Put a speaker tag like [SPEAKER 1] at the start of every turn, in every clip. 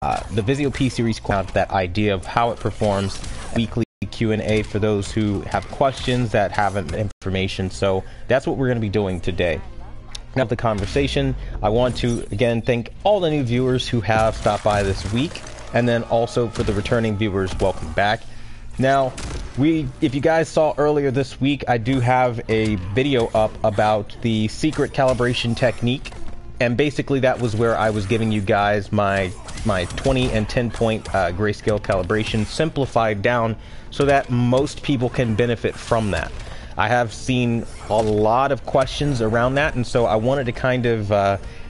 [SPEAKER 1] the Vizio P series, that idea of how it performs, weekly Q&A for those who have questions that haven't information. So that's what we're going to be doing today. Now the conversation, I want to again thank all the new viewers who have stopped by this week, and then also for the returning viewers, welcome back. Now, if you guys saw earlier this week, I do have a video up about the secret calibration technique, and basically that was where I was giving you guys my 20 and 10 point grayscale calibration simplified down so that most people can benefit from that. I have seen a lot of questions around that, and so I wanted to kind of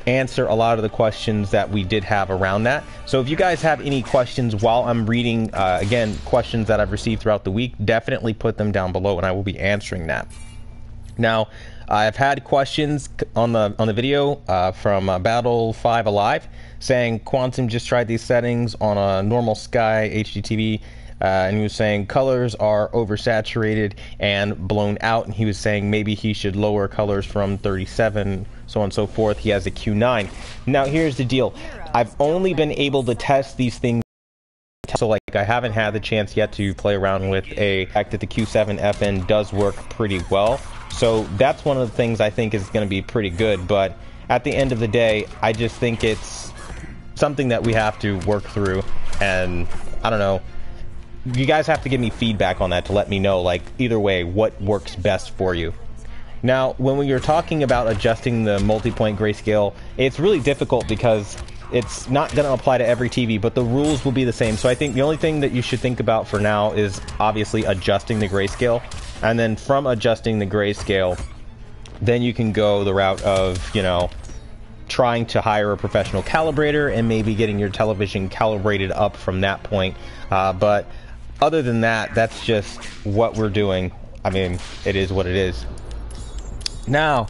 [SPEAKER 1] answer a lot of the questions that we did have around that. So if you guys have any questions while I'm reading, again, questions that I've received throughout the week, definitely put them down below and I will be answering that. Now, I've had questions on the video from Battle 5 Alive saying Quantum just tried these settings on a normal Sky HDTV, and he was saying colors are oversaturated and blown out, and he was saying maybe he should lower colors from 37, so on and so forth. He has a Q9. Now here's the deal. I've only been able to test these things, so like I haven't had the chance yet to play around with the fact that the Q7 FN does work pretty well. So that's one of the things I think is going to be pretty good, but at the end of the day, I just think it's something that we have to work through, and I don't know. You guys have to give me feedback on that to let me know, like, either way, what works best for you. Now, when we are talking about adjusting the multi-point grayscale, it's really difficult because it's not going to apply to every TV, but the rules will be the same. So I think the only thing that you should think about for now is obviously adjusting the grayscale, and then from adjusting the grayscale, then you can go the route of, you know, trying to hire a professional calibrator and maybe getting your television calibrated up from that point. But other than that, that's just what we're doing. I mean, it is what it is. Now,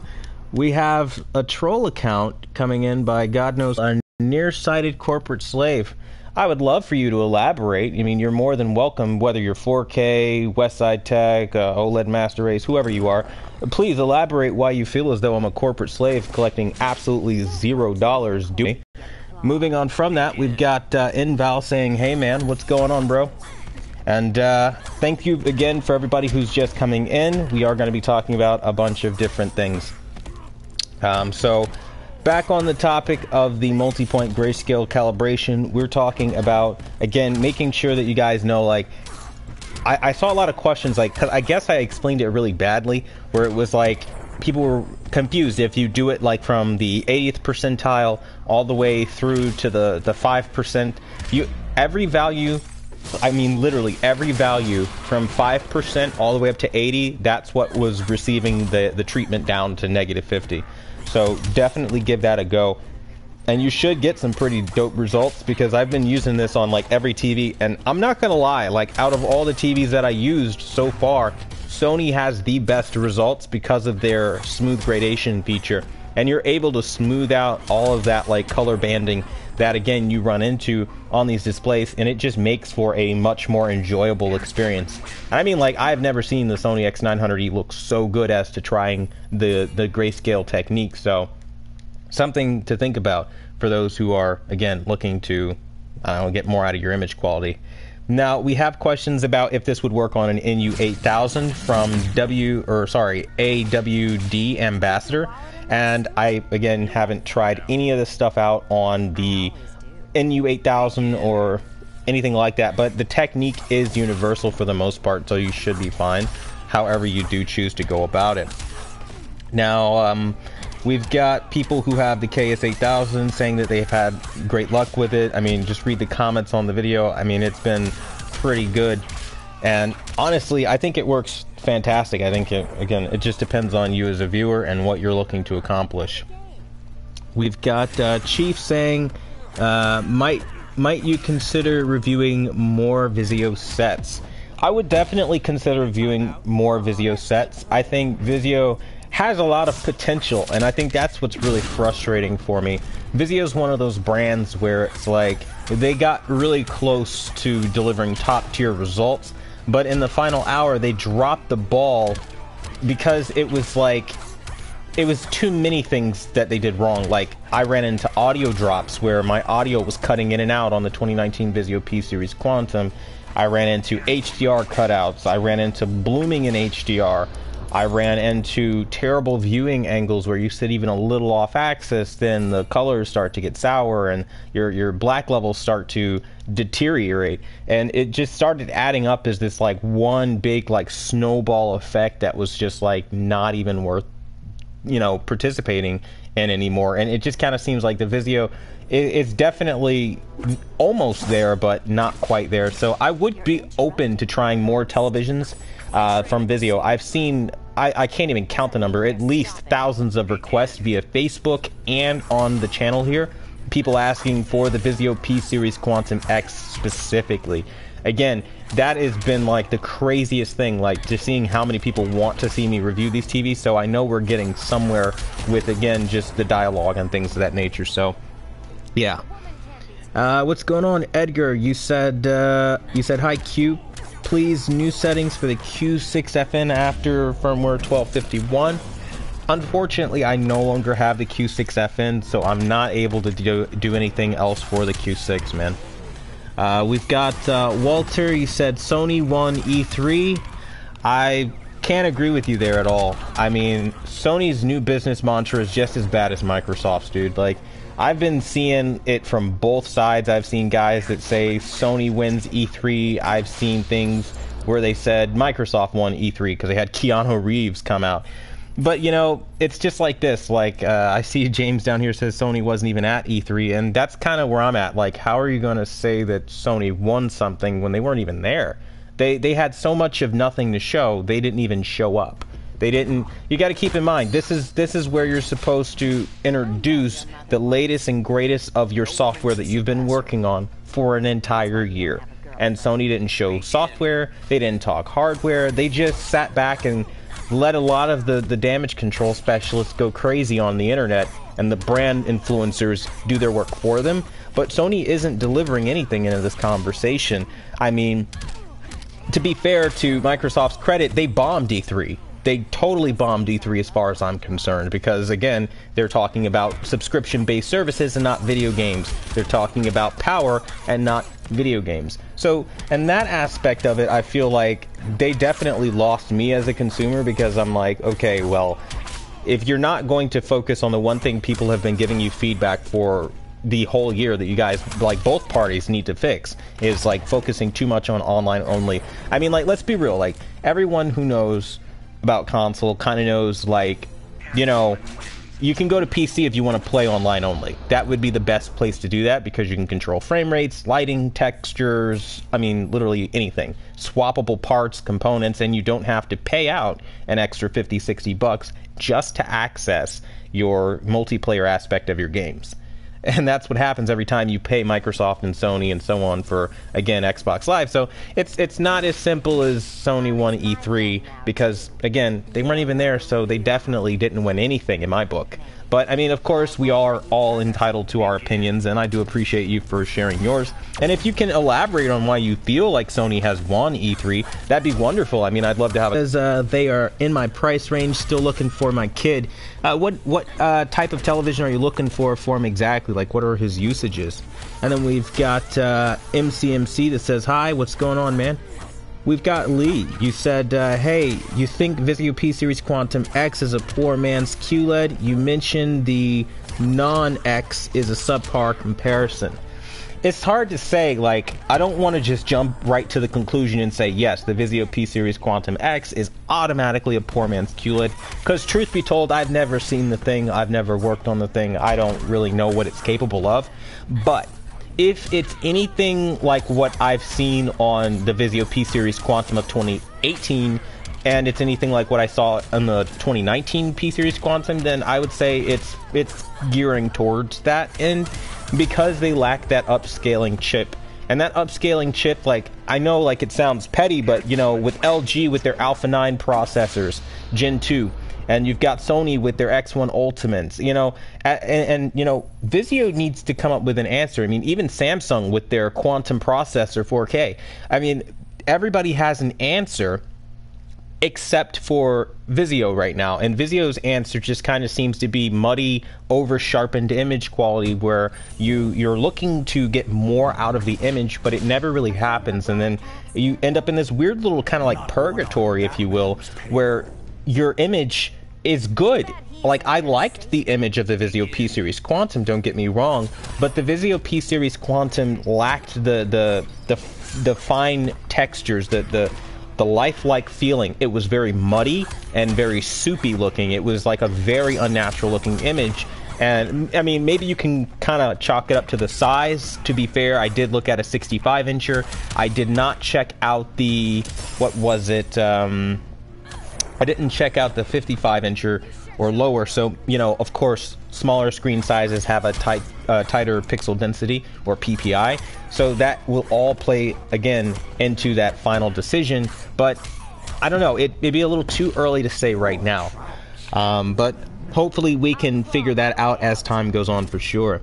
[SPEAKER 1] we have a troll account coming in by God knows a nearsighted corporate slave. I would love for you to elaborate. I mean, you're more than welcome, whether you're 4K, Westside Tech, OLED Master Race, whoever you are. Please elaborate why you feel as though I'm a corporate slave collecting absolutely $0. Moving on from that, we've got Inval saying, hey man, what's going on, bro? And thank you again for everybody who's just coming in. We are going to be talking about a bunch of different things. So back on the topic of the multi-point grayscale calibration, we're talking about, again, making sure that you guys know, like, I saw a lot of questions, like, cause I guess I explained it really badly, where it was like, people were confused if you do it like from the 80th percentile all the way through to the 5%. Every value, I mean literally every value from 5% all the way up to 80, that's what was receiving the treatment down to -50. So definitely give that a go, and you should get some pretty dope results, because I've been using this on like every TV, and I'm not gonna lie, like out of all the TVs that I used so far, Sony has the best results because of their smooth gradation feature, and you're able to smooth out all of that like color banding that again you run into on these displays, and it just makes for a much more enjoyable experience. I mean, like, I've never seen the Sony X900E look so good as to trying the grayscale technique. So something to think about for those who are, again, looking to, I don't know, get more out of your image quality. Now, we have questions about if this would work on an NU8000 from AWD Ambassador, and I, again, haven't tried any of this stuff out on the NU8000 or anything like that, but the technique is universal for the most part, so you should be fine, however you do choose to go about it. Now, we've got people who have the KS8000 saying that they've had great luck with it. I mean, just read the comments on the video. I mean, it's been pretty good. And honestly, I think it works fantastic. I think, again, it just depends on you as a viewer and what you're looking to accomplish. We've got Chief saying, might you consider reviewing more Vizio sets? I would definitely consider reviewing more Vizio sets. I think Vizio has a lot of potential, and I think that's what's really frustrating for me. Vizio is one of those brands where it's like they got really close to delivering top tier results, but in the final hour they dropped the ball because it was like it was too many things that they did wrong. Like, I ran into audio drops where my audio was cutting in and out on the 2019 Vizio P-Series Quantum. I ran into HDR cutouts. I ran into blooming in HDR. I ran into terrible viewing angles where you sit even a little off axis, then the colors start to get sour and your black levels start to deteriorate. And it just started adding up as this like one big like snowball effect that was just like not even worth, you know, participating in anymore. And it just kind of seems like the Vizio is definitely almost there, but not quite there. So I would be open to trying more televisions from Vizio. I've seen, I can't even count the number, at least thousands of requests via Facebook and on the channel here. People asking for the Vizio P-Series Quantum X specifically. Again, that has been like the craziest thing, like just seeing how many people want to see me review these TVs. So I know we're getting somewhere with, again, just the dialogue and things of that nature. So, yeah. What's going on, Edgar? You said hi, Q. Please, new settings for the Q6FN after firmware 1251. Unfortunately, I no longer have the Q6FN, so I'm not able to do anything else for the Q6, man. We've got Walter. You said Sony won E3. I can't agree with you there at all. I mean, Sony's new business mantra is just as bad as Microsoft's, dude. Like, I've been seeing it from both sides. I've seen guys that say Sony wins E3. I've seen things where they said Microsoft won E3 because they had Keanu Reeves come out. But, you know, it's just like this. Like, I see James down here says Sony wasn't even at E3, and that's kind of where I'm at. Like, how are you going to say that Sony won something when they weren't even there? They had so much of nothing to show, they didn't even show up. They didn't. You got to keep in mind, this is where you're supposed to introduce the latest and greatest of your software that you've been working on for an entire year. And Sony didn't show software, they didn't talk hardware, they just sat back and let a lot of the damage control specialists go crazy on the internet and the brand influencers do their work for them. But Sony isn't delivering anything into this conversation. I mean, to be fair to Microsoft's credit, they bombed E3. They totally bombed E3 as far as I'm concerned, because again, they're talking about subscription-based services and not video games. They're talking about power and not video games. So, in that aspect of it, I feel like they definitely lost me as a consumer, because I'm like, okay, well, if you're not going to focus on the one thing people have been giving you feedback for the whole year that you guys, like both parties, need to fix, is like focusing too much on online only. I mean, like, let's be real, like, everyone who knows about console kind of knows, like, you know, you can go to PC if you want to play online only. That would be the best place to do that, because you can control frame rates, lighting, textures, I mean, literally anything. Swappable parts, components, and you don't have to pay out an extra 50, 60 bucks just to access your multiplayer aspect of your games. And that's what happens every time you pay Microsoft and Sony and so on for, again, Xbox Live. So it's not as simple as Sony won E3, because, again, they weren't even there, so they definitely didn't win anything in my book. But, I mean, of course, we are all entitled to our opinions, and I do appreciate you for sharing yours. And if you can elaborate on why you feel like Sony has won E3, that'd be wonderful. I mean, I'd love to have it. As they are in my price range, still looking for my kid. What type of television are you looking for him exactly? Like, what are his usages? And then we've got MCMC that says, hi, what's going on, man? We've got Lee. You said, hey, you think Vizio P-Series Quantum X is a poor man's QLED? You mentioned the non-X is a subpar comparison. It's hard to say. Like, I don't want to just jump right to the conclusion and say, yes, the Vizio P-Series Quantum X is automatically a poor man's QLED, because truth be told, I've never seen the thing, I've never worked on the thing, I don't really know what it's capable of. But if it's anything like what I've seen on the Vizio P-Series Quantum of 2018, and it's anything like what I saw on the 2019 P-Series Quantum, then I would say it's gearing towards that end, because they lack that upscaling chip. And that upscaling chip, like, I know, like, it sounds petty, but, you know, with LG with their Alpha 9 processors, Gen 2, and you've got Sony with their X1 Ultimates, you know, and you know, Vizio needs to come up with an answer. I mean, even Samsung with their Quantum processor 4K. I mean, everybody has an answer, except for Vizio right now. And Vizio's answer just kind of seems to be muddy, over-sharpened image quality, where you're looking to get more out of the image, but it never really happens. And then you end up in this weird little kind of like purgatory, if you will, where your image is good. Like, I liked the image of the Vizio P-Series Quantum, don't get me wrong, but the Vizio P-Series Quantum lacked the fine textures, the lifelike feeling. It was very muddy and very soupy looking. It was like a very unnatural looking image. And I mean, maybe you can kind of chalk it up to the size. To be fair, I did look at a 65-incher. I did not check out the, what was it? I didn't check out the 55-incher or lower. So, you know, of course, smaller screen sizes have a tighter pixel density, or PPI. So that will all play, again, into that final decision. But I don't know. It'd be a little too early to say right now. But hopefully we can figure that out as time goes on for sure.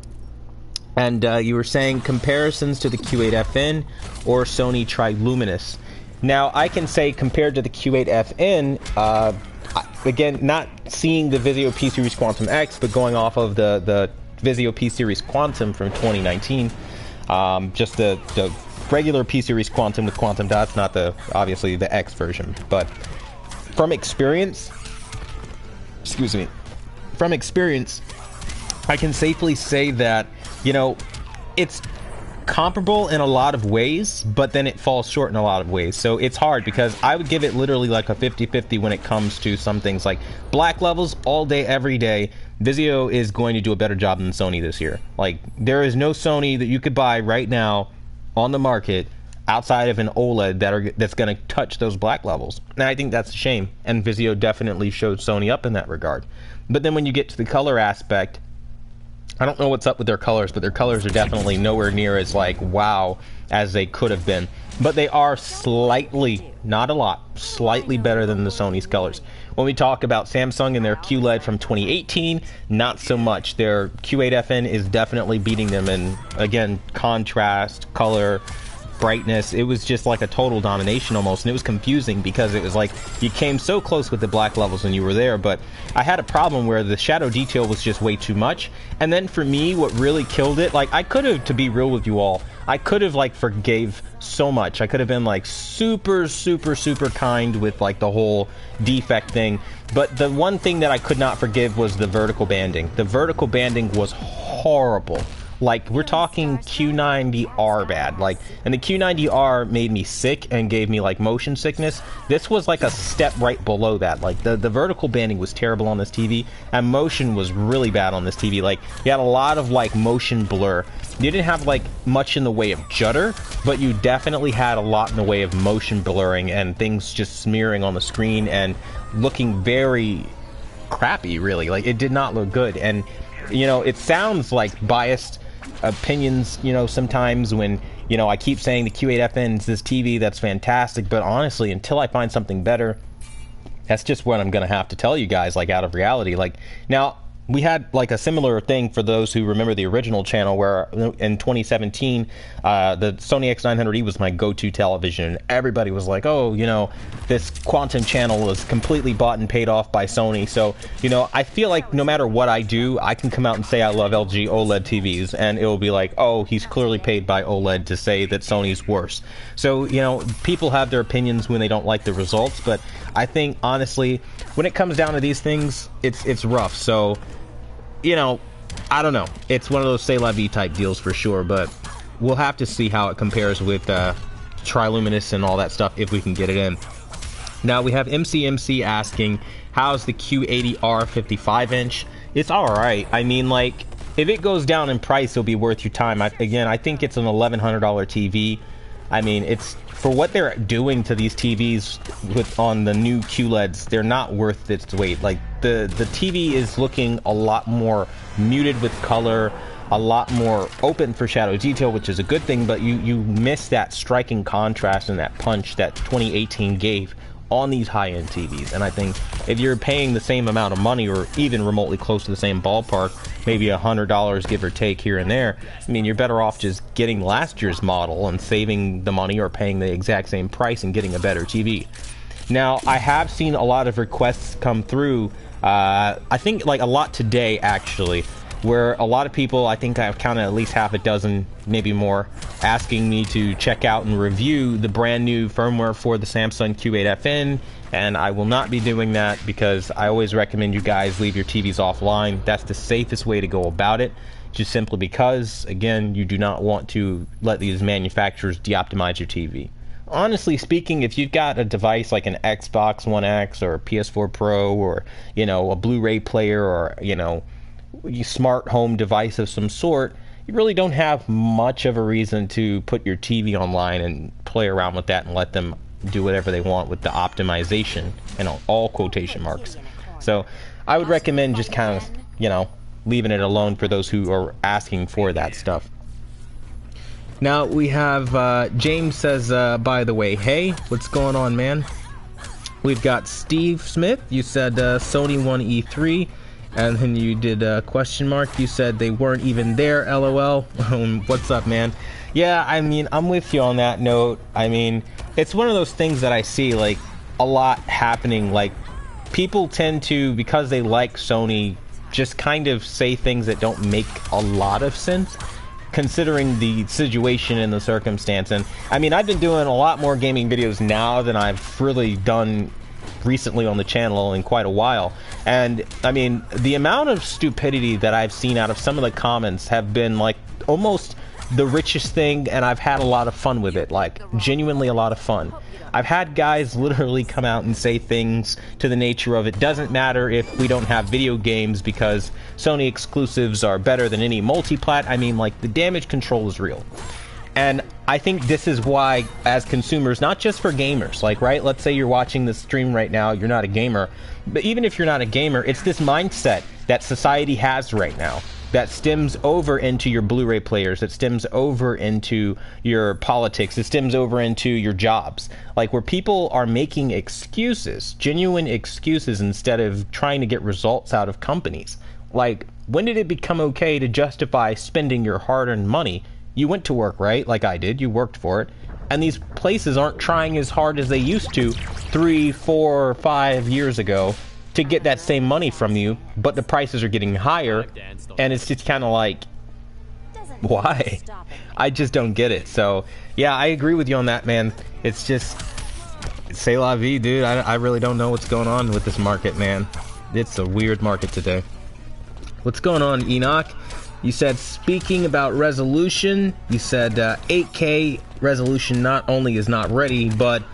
[SPEAKER 1] And you were saying comparisons to the Q8FN or Sony Triluminos. Now, I can say compared to the Q8FN, again, not seeing the Vizio P-Series Quantum X, but going off of the Vizio P-Series Quantum from 2019, just the regular P-Series Quantum with quantum dots, not obviously the X version. But from experience, I can safely say that, you know, it's comparable in a lot of ways, but then it falls short in a lot of ways. So it's hard, because I would give it literally like a 50-50 when it comes to some things like black levels all day, every day. Vizio is going to do a better job than Sony this year. Like, there is no Sony that you could buy right now on the market outside of an OLED that's going to touch those black levels. And I think that's a shame. And Vizio definitely showed Sony up in that regard. But then when you get to the color aspect, I don't know what's up with their colors, but their colors are definitely nowhere near as like wow as they could have been. But they are slightly, not a lot, slightly better than the Sony's colors. When we talk about Samsung and their QLED from 2018, not so much. Their Q8FN is definitely beating them in, again, contrast, color, brightness. It was just like a total domination almost, and it was confusing because it was like you came so close with the black levels when you were there, but I had a problem where the shadow detail was just way too much. And then for me, what really killed it, like, I could have, to be real with you all, I could have like forgave so much. I could have been like super kind with like the whole defect thing, but the one thing that I could not forgive was the vertical banding. The vertical banding was horrible. Like, we're talking Q90R bad. Like, and the Q90R made me sick and gave me like motion sickness. This was like a step right below that. Like, the vertical banding was terrible on this TV, and motion was really bad on this TV. Like, you had a lot of like motion blur. You didn't have like much in the way of judder, but you definitely had a lot in the way of motion blurring and things just smearing on the screen and looking very crappy, really. Like, it did not look good. And, you know, it sounds like biased opinions, you know, sometimes when, you know, I keep saying the Q8FN is this TV that's fantastic, but honestly, until I find something better, that's just what I'm gonna have to tell you guys, like, out of reality. Like, now, we had like a similar thing for those who remember the original channel, where in 2017 the Sony X900E was my go-to television. Everybody was like, oh, you know, this Quantum channel is completely bought and paid off by Sony. So, you know, I feel like no matter what I do, I can come out and say I love LG OLED TVs, and it will be like, oh, he's clearly paid by OLED to say that Sony's worse. So, you know, people have their opinions when they don't like the results, but I think honestly, when it comes down to these things, it's rough. So, you know, I don't know. It's one of those c'est la vie type deals for sure, but we'll have to see how it compares with Triluminos and all that stuff if we can get it in. Now, we have MCMC asking, how's the Q80R 55-inch? It's alright. I mean, like, if it goes down in price, it'll be worth your time. Again, I think it's an $1,100 TV. I mean, it's for what they're doing to these TVs on the new QLEDs, they're not worth its weight. Like, the TV is looking a lot more muted with color, a lot more open for shadow detail, which is a good thing, but you miss that striking contrast and that punch that 2018 gave on these high-end TVs. And I think if you're paying the same amount of money, or even remotely close to the same ballpark, maybe $100 give or take here and there, I mean, you're better off just getting last year's model and saving the money, or paying the exact same price and getting a better TV. Now, I have seen a lot of requests come through, I think like a lot today actually, where a lot of people, I think I've counted at least half a dozen, maybe more, asking me to check out and review the brand new firmware for the Samsung Q8FN, and I will not be doing that because I always recommend you guys leave your TVs offline. That's the safest way to go about it, just simply because, again, you do not want to let these manufacturers de-optimize your TV. Honestly speaking, if you've got a device like an Xbox One X or a PS4 Pro or, you know, a Blu-ray player or, you know, smart home device of some sort, you really don't have much of a reason to put your TV online and play around with that and let them do whatever they want with the optimization, and all quotation marks. So I would recommend just kind of, you know, leaving it alone for those who are asking for that stuff. Now we have James says, by the way, hey, what's going on, man? We've got Steve Smith. You said Sony One E3. And then you did a question mark. You said they weren't even there, LOL. What's up, man? Yeah, I mean, I'm with you on that note. I mean, it's one of those things that I see, like, a lot happening. Like, people tend to, because they like Sony, just kind of say things that don't make a lot of sense, considering the situation and the circumstance. And, I mean, I've been doing a lot more gaming videos now than I've really done recently on the channel in quite a while, and I mean, the amount of stupidity that I've seen out of some of the comments have been like almost the richest thing, and I've had a lot of fun with it, like genuinely a lot of fun. I've had guys literally come out and say things to the nature of, it doesn't matter if we don't have video games because Sony exclusives are better than any multi-plat. I mean, like, the damage control is real. And I think this is why, as consumers, not just for gamers, like, right, let's say you're watching this stream right now, you're not a gamer, but even if you're not a gamer, it's this mindset that society has right now that stems over into your Blu-ray players, that stems over into your politics, it stems over into your jobs, like, where people are making excuses, genuine excuses, instead of trying to get results out of companies. Like, when did it become okay to justify spending your hard-earned money? You went to work, right? Like I did. You worked for it. And these places aren't trying as hard as they used to 3, 4, 5 years ago to get that same money from you, but the prices are getting higher, and it's just kind of like, why? I just don't get it. So, yeah, I agree with you on that, man. It's just, c'est la vie, dude. I really don't know what's going on with this market, man. It's a weird market today. What's going on, Enoch? You said, speaking about resolution, you said 8K resolution not only is not ready, but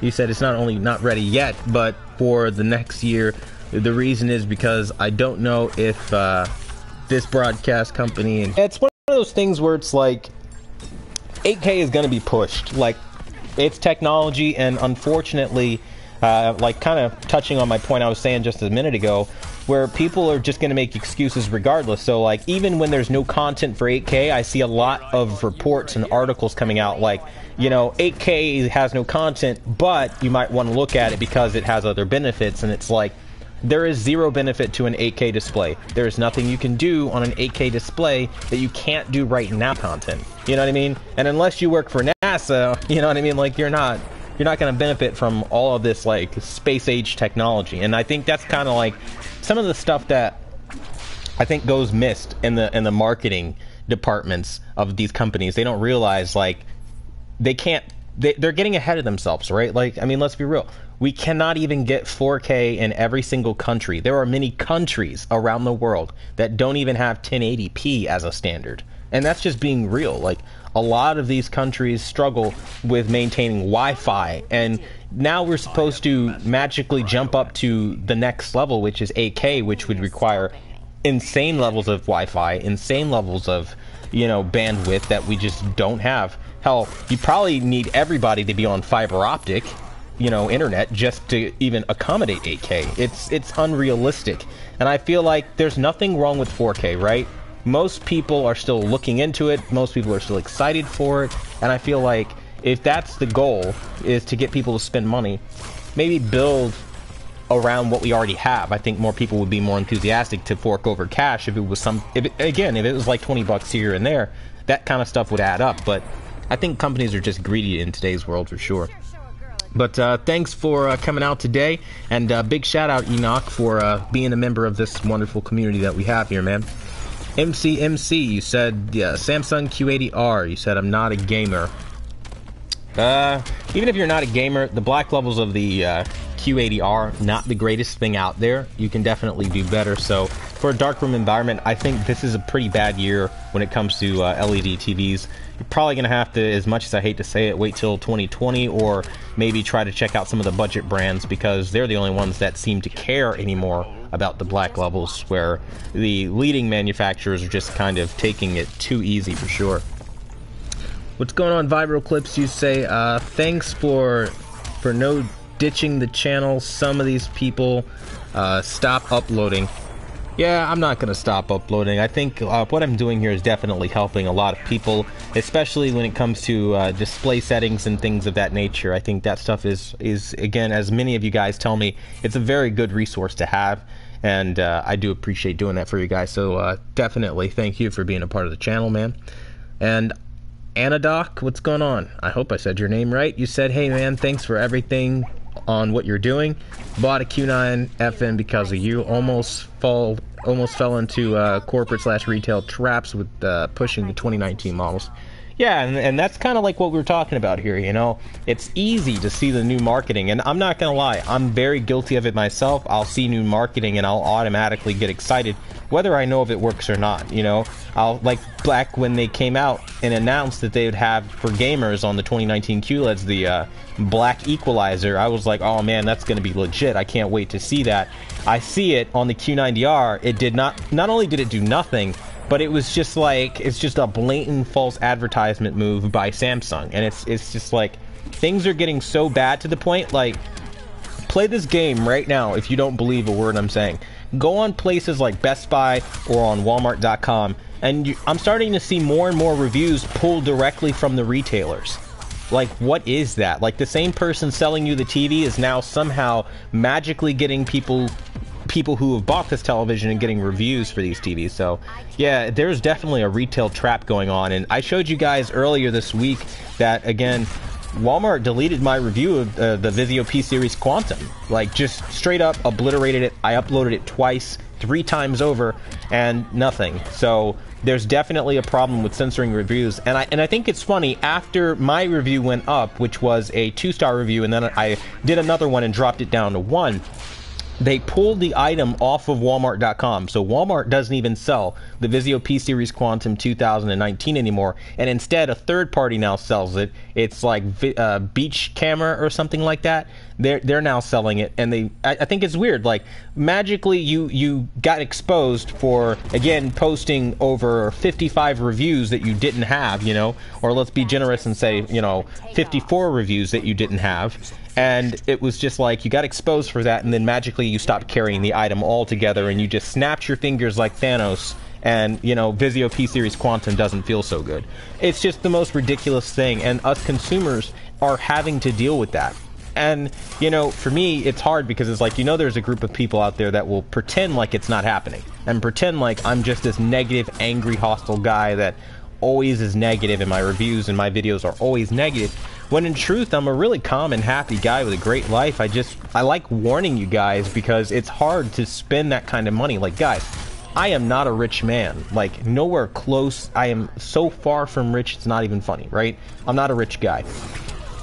[SPEAKER 1] you said it's not only not ready yet, but for the next year. The reason is because I don't know if this broadcast company, and it's one of those things where it's like 8K is going to be pushed. Like, it's technology, and unfortunately, like, kind of touching on my point I was saying just a minute ago, where people are just going to make excuses regardless. So, like, even when there's no content for 8K, I see a lot of reports and articles coming out like, you know, 8K has no content, but you might want to look at it because it has other benefits. And it's like, there is zero benefit to an 8K display. There is nothing you can do on an 8K display that you can't do right now content. You know what I mean? And unless you work for NASA, you know what I mean? Like, you're not going to benefit from all of this, like, space age technology. And I think that's kind of like some of the stuff that I think goes missed in the marketing departments of these companies. They don't realize, like, they're getting ahead of themselves, right? Like, I mean, let's be real. We cannot even get 4K in every single country. There are many countries around the world that don't even have 1080p as a standard. And that's just being real. Like, a lot of these countries struggle with maintaining Wi-Fi, and now we're supposed to magically jump up to the next level, which is 8K, which would require insane levels of Wi-Fi, insane levels of, you know, bandwidth that we just don't have. Hell, you probably need everybody to be on fiber optic, you know, internet, just to even accommodate 8K. It's unrealistic. And I feel like there's nothing wrong with 4K, right? Most people are still looking into it. Most people are still excited for it. And I feel like if that's the goal, is to get people to spend money, maybe build around what we already have. I think more people would be more enthusiastic to fork over cash if it was if it was like 20 bucks here and there. That kind of stuff would add up. But I think companies are just greedy in today's world for sure. But thanks for coming out today, and big shout out, Enoch, for being a member of this wonderful community that we have here, man. MC, you said, yeah, Samsung Q80R, you said I'm not a gamer. Even if you're not a gamer, the black levels of the Q80R, not the greatest thing out there. You can definitely do better. So for a darkroom environment, I think this is a pretty bad year when it comes to LED TVs. You're probably going to have to, as much as I hate to say it, wait till 2020 or maybe try to check out some of the budget brands, because they're the only ones that seem to care anymore about the black levels, where the leading manufacturers are just kind of taking it too easy for sure. What's going on, Viral Clips? You say, thanks for no ditching the channel. Some of these people stop uploading. Yeah, I'm not going to stop uploading. I think what I'm doing here is definitely helping a lot of people, especially when it comes to display settings and things of that nature. I think that stuff is again, as many of you guys tell me, it's a very good resource to have, and I do appreciate doing that for you guys. So definitely thank you for being a part of the channel, man. And Anadoc, what's going on? I hope I said your name right. You said, hey man, thanks for everything on what you're doing. Bought a Q9 FM because of you. Almost fell into corporate/retail traps with pushing the 2019 models. Yeah, and that's kind of like what we were talking about here, you know. It's easy to see the new marketing, and I'm not gonna lie, I'm very guilty of it myself. I'll see new marketing and I'll automatically get excited, whether I know if it works or not, you know. I'll, like back when they came out and announced that they would have for gamers on the 2019 QLEDs the black equalizer, I was like, oh man, that's gonna be legit. I can't wait to see that. I see it on the Q90R. It did not only did it do nothing, but it was just like, it's just a blatant false advertisement move by Samsung. And it's just like, things are getting so bad to the point, like, play this game right now if you don't believe a word I'm saying. Go on places like Best Buy or on Walmart.com, and I'm starting to see more and more reviews pulled directly from the retailers. Like, what is that? Like, the same person selling you the TV is now somehow magically getting people who have bought this television and getting reviews for these TVs. So yeah, there's definitely a retail trap going on, and I showed you guys earlier this week that, again, Walmart deleted my review of the Vizio P-Series Quantum. Like, just straight up obliterated it. I uploaded it twice, 3 times over, and nothing. So there's definitely a problem with censoring reviews. And I think it's funny, after my review went up, which was a 2-star review, and then I did another one and dropped it down to 1, they pulled the item off of Walmart.com. So Walmart doesn't even sell the Vizio P-Series Quantum 2019 anymore, and instead a third party now sells it. It's like Beach Camera or something like that. They're now selling it, and I think it's weird. Like, magically you got exposed for, again, posting over 55 reviews that you didn't have, you know, or let's be generous and say, you know, 54 reviews that you didn't have. And it was just like, you got exposed for that, and then magically you stopped carrying the item altogether, and you just snapped your fingers like Thanos, and, you know, Vizio P-Series Quantum doesn't feel so good. It's just the most ridiculous thing, and us consumers are having to deal with that. And, you know, for me, it's hard because it's like, you know, there's a group of people out there that will pretend like it's not happening, and pretend like I'm just this negative, angry, hostile guy that always is negative, and my reviews and my videos are always negative, when in truth I'm a really calm and happy guy with a great life. I like warning you guys, because it's hard to spend that kind of money. Like, guys, I am not a rich man, like, nowhere close. I am so far from rich, it's not even funny, right? I'm not a rich guy.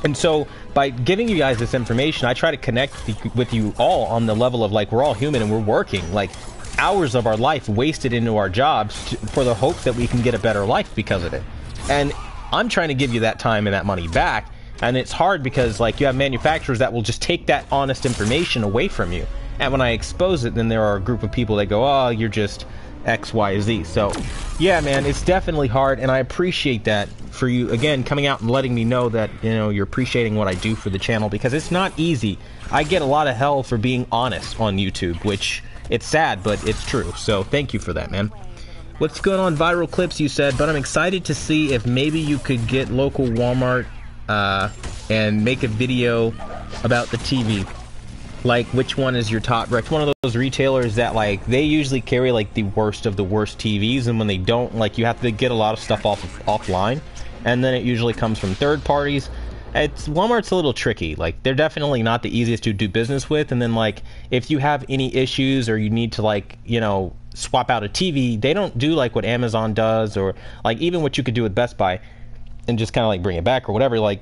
[SPEAKER 1] And so by giving you guys this information, I try to connect with you all on the level of, like, we're all human and we're working, like, hours of our life wasted into our jobs for the hope that we can get a better life because of it. And I'm trying to give you that time and that money back, and it's hard because, like, you have manufacturers that will just take that honest information away from you. And when I expose it, then there are a group of people that go, oh, you're just X, Y, Z. So yeah, man, it's definitely hard, and I appreciate that for you, again, coming out and letting me know that, you know, you're appreciating what I do for the channel, because it's not easy. I get a lot of hell for being honest on YouTube, which, it's sad, but it's true. So thank you for that, man. What's going on, Viral Clips? You said, but I'm excited to see if maybe you could get local Walmart and make a video about the TV. Like, which one is your top rec? One of those retailers that, like, they usually carry, like, the worst of the worst TVs, and when they don't, like, you have to get a lot of stuff offline, and then it usually comes from third parties. Walmart's a little tricky. Like, they're definitely not the easiest to do business with. And then, like, if you have any issues or you need to, like, you know, swap out a TV, they don't do like what Amazon does, or like even what you could do with Best Buy and just kind of like bring it back or whatever. Like,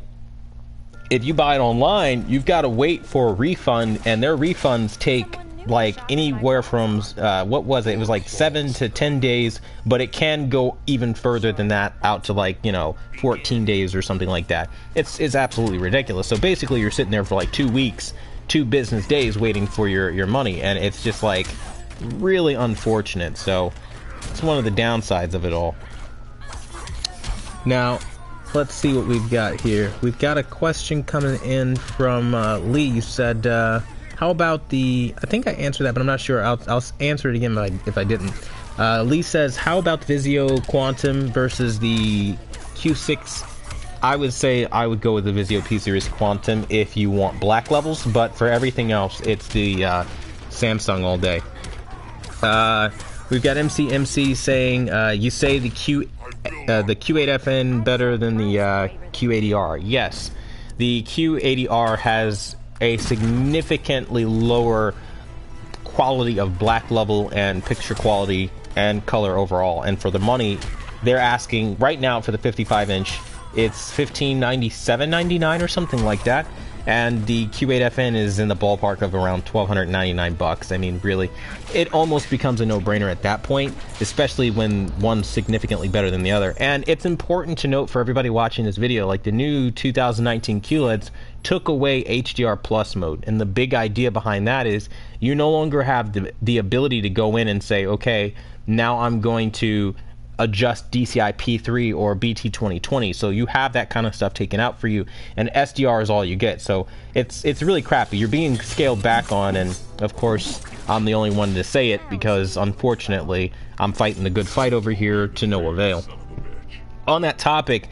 [SPEAKER 1] if you buy it online, you've got to wait for a refund, and their refunds take like anywhere from what was it? It was like 7 to 10 days, but it can go even further than that, out to like, you know, 14 days or something like that. It's absolutely ridiculous. So basically, you're sitting there for like 2 weeks, 2 business days waiting for your money, and it's just like really unfortunate. So it's one of the downsides of it all. Now, let's see what we've got here. We've got a question coming in from Lee. You said, how about the... I think I answered that, but I'm not sure. I'll answer it again if I didn't. Lee says, how about the Vizio Quantum versus the Q6? I would say I would go with the Vizio P-Series Quantum if you want black levels, but for everything else, it's the Samsung all day. We've got MC saying, you say the Q8FN better than the Q80R. Yes, the Q80R has a significantly lower quality of black level and picture quality and color overall. And for the money, they're asking right now for the 55-inch, it's $1,597.99 or something like that. And the Q8FN is in the ballpark of around $1,299. I mean, really, it almost becomes a no-brainer at that point, especially when one's significantly better than the other. And it's important to note for everybody watching this video, like the new 2019 QLEDs took away HDR Plus mode. And the big idea behind that is you no longer have the ability to go in and say, okay, now I'm going to adjust DCI P3 or BT 2020, so you have that kind of stuff taken out for you, and SDR is all you get. So it's really crappy. You're being scaled back on, and of course I'm the only one to say it because unfortunately I'm fighting the good fight over here to no avail. On that topic,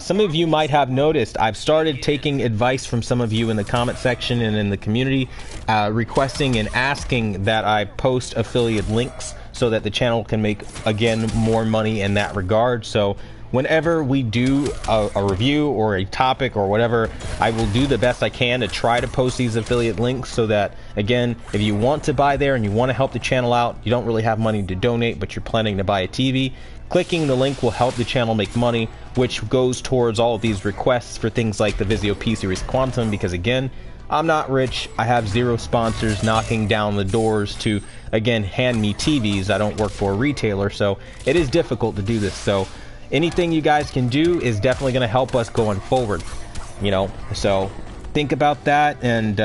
[SPEAKER 1] some of you might have noticed I've started taking advice from some of you in the comment section and in the community, requesting and asking that I post affiliate links so that the channel can make, again, more money in that regard. So whenever we do a review or a topic or whatever, I will do the best I can to try to post these affiliate links so that, again, if you want to buy there and you want to help the channel out, you don't really have money to donate, but you're planning to buy a TV, clicking the link will help the channel make money, which goes towards all of these requests for things like the Vizio P-Series Quantum, because again, I'm not rich. I have zero sponsors knocking down the doors to, again, hand me TVs. I don't work for a retailer, so it is difficult to do this. So anything you guys can do is definitely going to help us going forward, you know. So think about that, and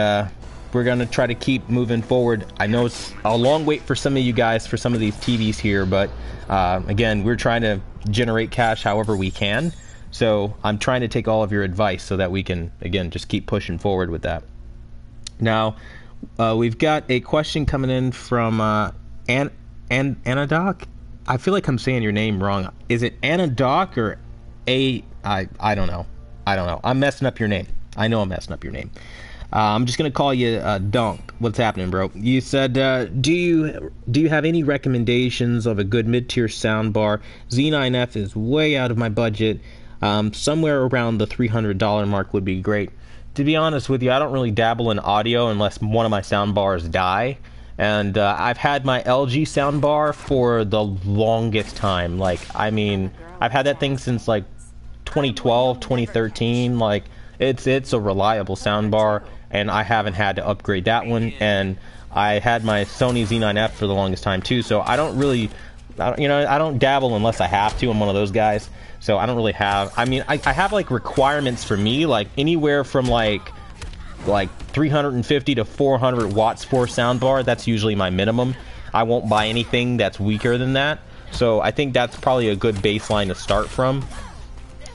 [SPEAKER 1] we're going to try to keep moving forward. I know it's a long wait for some of you guys for some of these TVs here, but again, we're trying to generate cash however we can. So I'm trying to take all of your advice so that we can, again, just keep pushing forward with that. Now, we've got a question coming in from Anadoc. I feel like I'm saying your name wrong. Is it Anadoc or I don't know. I'm messing up your name. I know I'm messing up your name. I'm just gonna call you Dunk. What's happening, bro? You said, do you have any recommendations of a good mid-tier soundbar? Z9F is way out of my budget. Somewhere around the $300 mark would be great. To be honest with you, I don't really dabble in audio unless one of my soundbars die. And I've had my LG soundbar for the longest time. Like, I mean, I've had that thing since like 2012, 2013. Like, it's a reliable soundbar, and I haven't had to upgrade that one. And I had my Sony Z9F for the longest time too. So I don't really, I don't dabble unless I have to. I'm one of those guys. So I don't really have, I mean, I have like requirements for me, like anywhere from like 350 to 400 watts for a soundbar. That's usually my minimum. I won't buy anything that's weaker than that. So I think that's probably a good baseline to start from.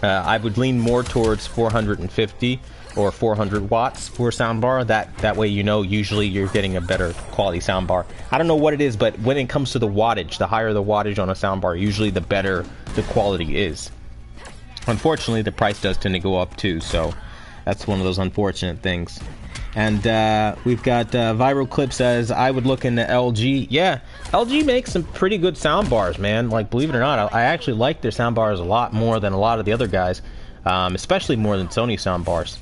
[SPEAKER 1] I would lean more towards 450 or 400 watts for a soundbar. That way, usually you're getting a better quality soundbar. I don't know what it is, but when it comes to the wattage, the higher the wattage on a soundbar, usually the better the quality is. Unfortunately, the price does tend to go up too, so that's one of those unfortunate things. And we've got Viral Clip says, I would look into LG. Yeah, LG makes some pretty good soundbars, man. Like, believe it or not, I actually like their soundbars a lot more than a lot of the other guys. especially more than Sony soundbars.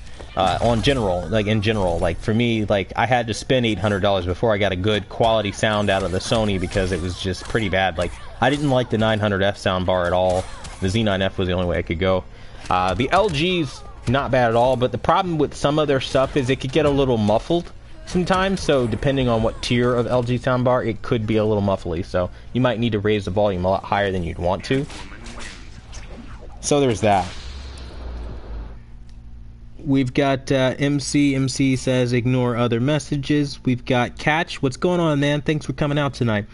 [SPEAKER 1] In general, like for me, like I had to spend $800 before I got a good quality sound out of the Sony because it was just pretty bad. Like I didn't like the 900F soundbar at all. The Z9F was the only way I could go. The LG's not bad at all, but the problem with some of their stuff is it could get a little muffled sometimes. So depending on what tier of LG soundbar, it could be a little muffly. So you might need to raise the volume a lot higher than you'd want to. So there's that. We've got MC says ignore other messages. We've got Catch. What's going on, man? Thanks for coming out tonight.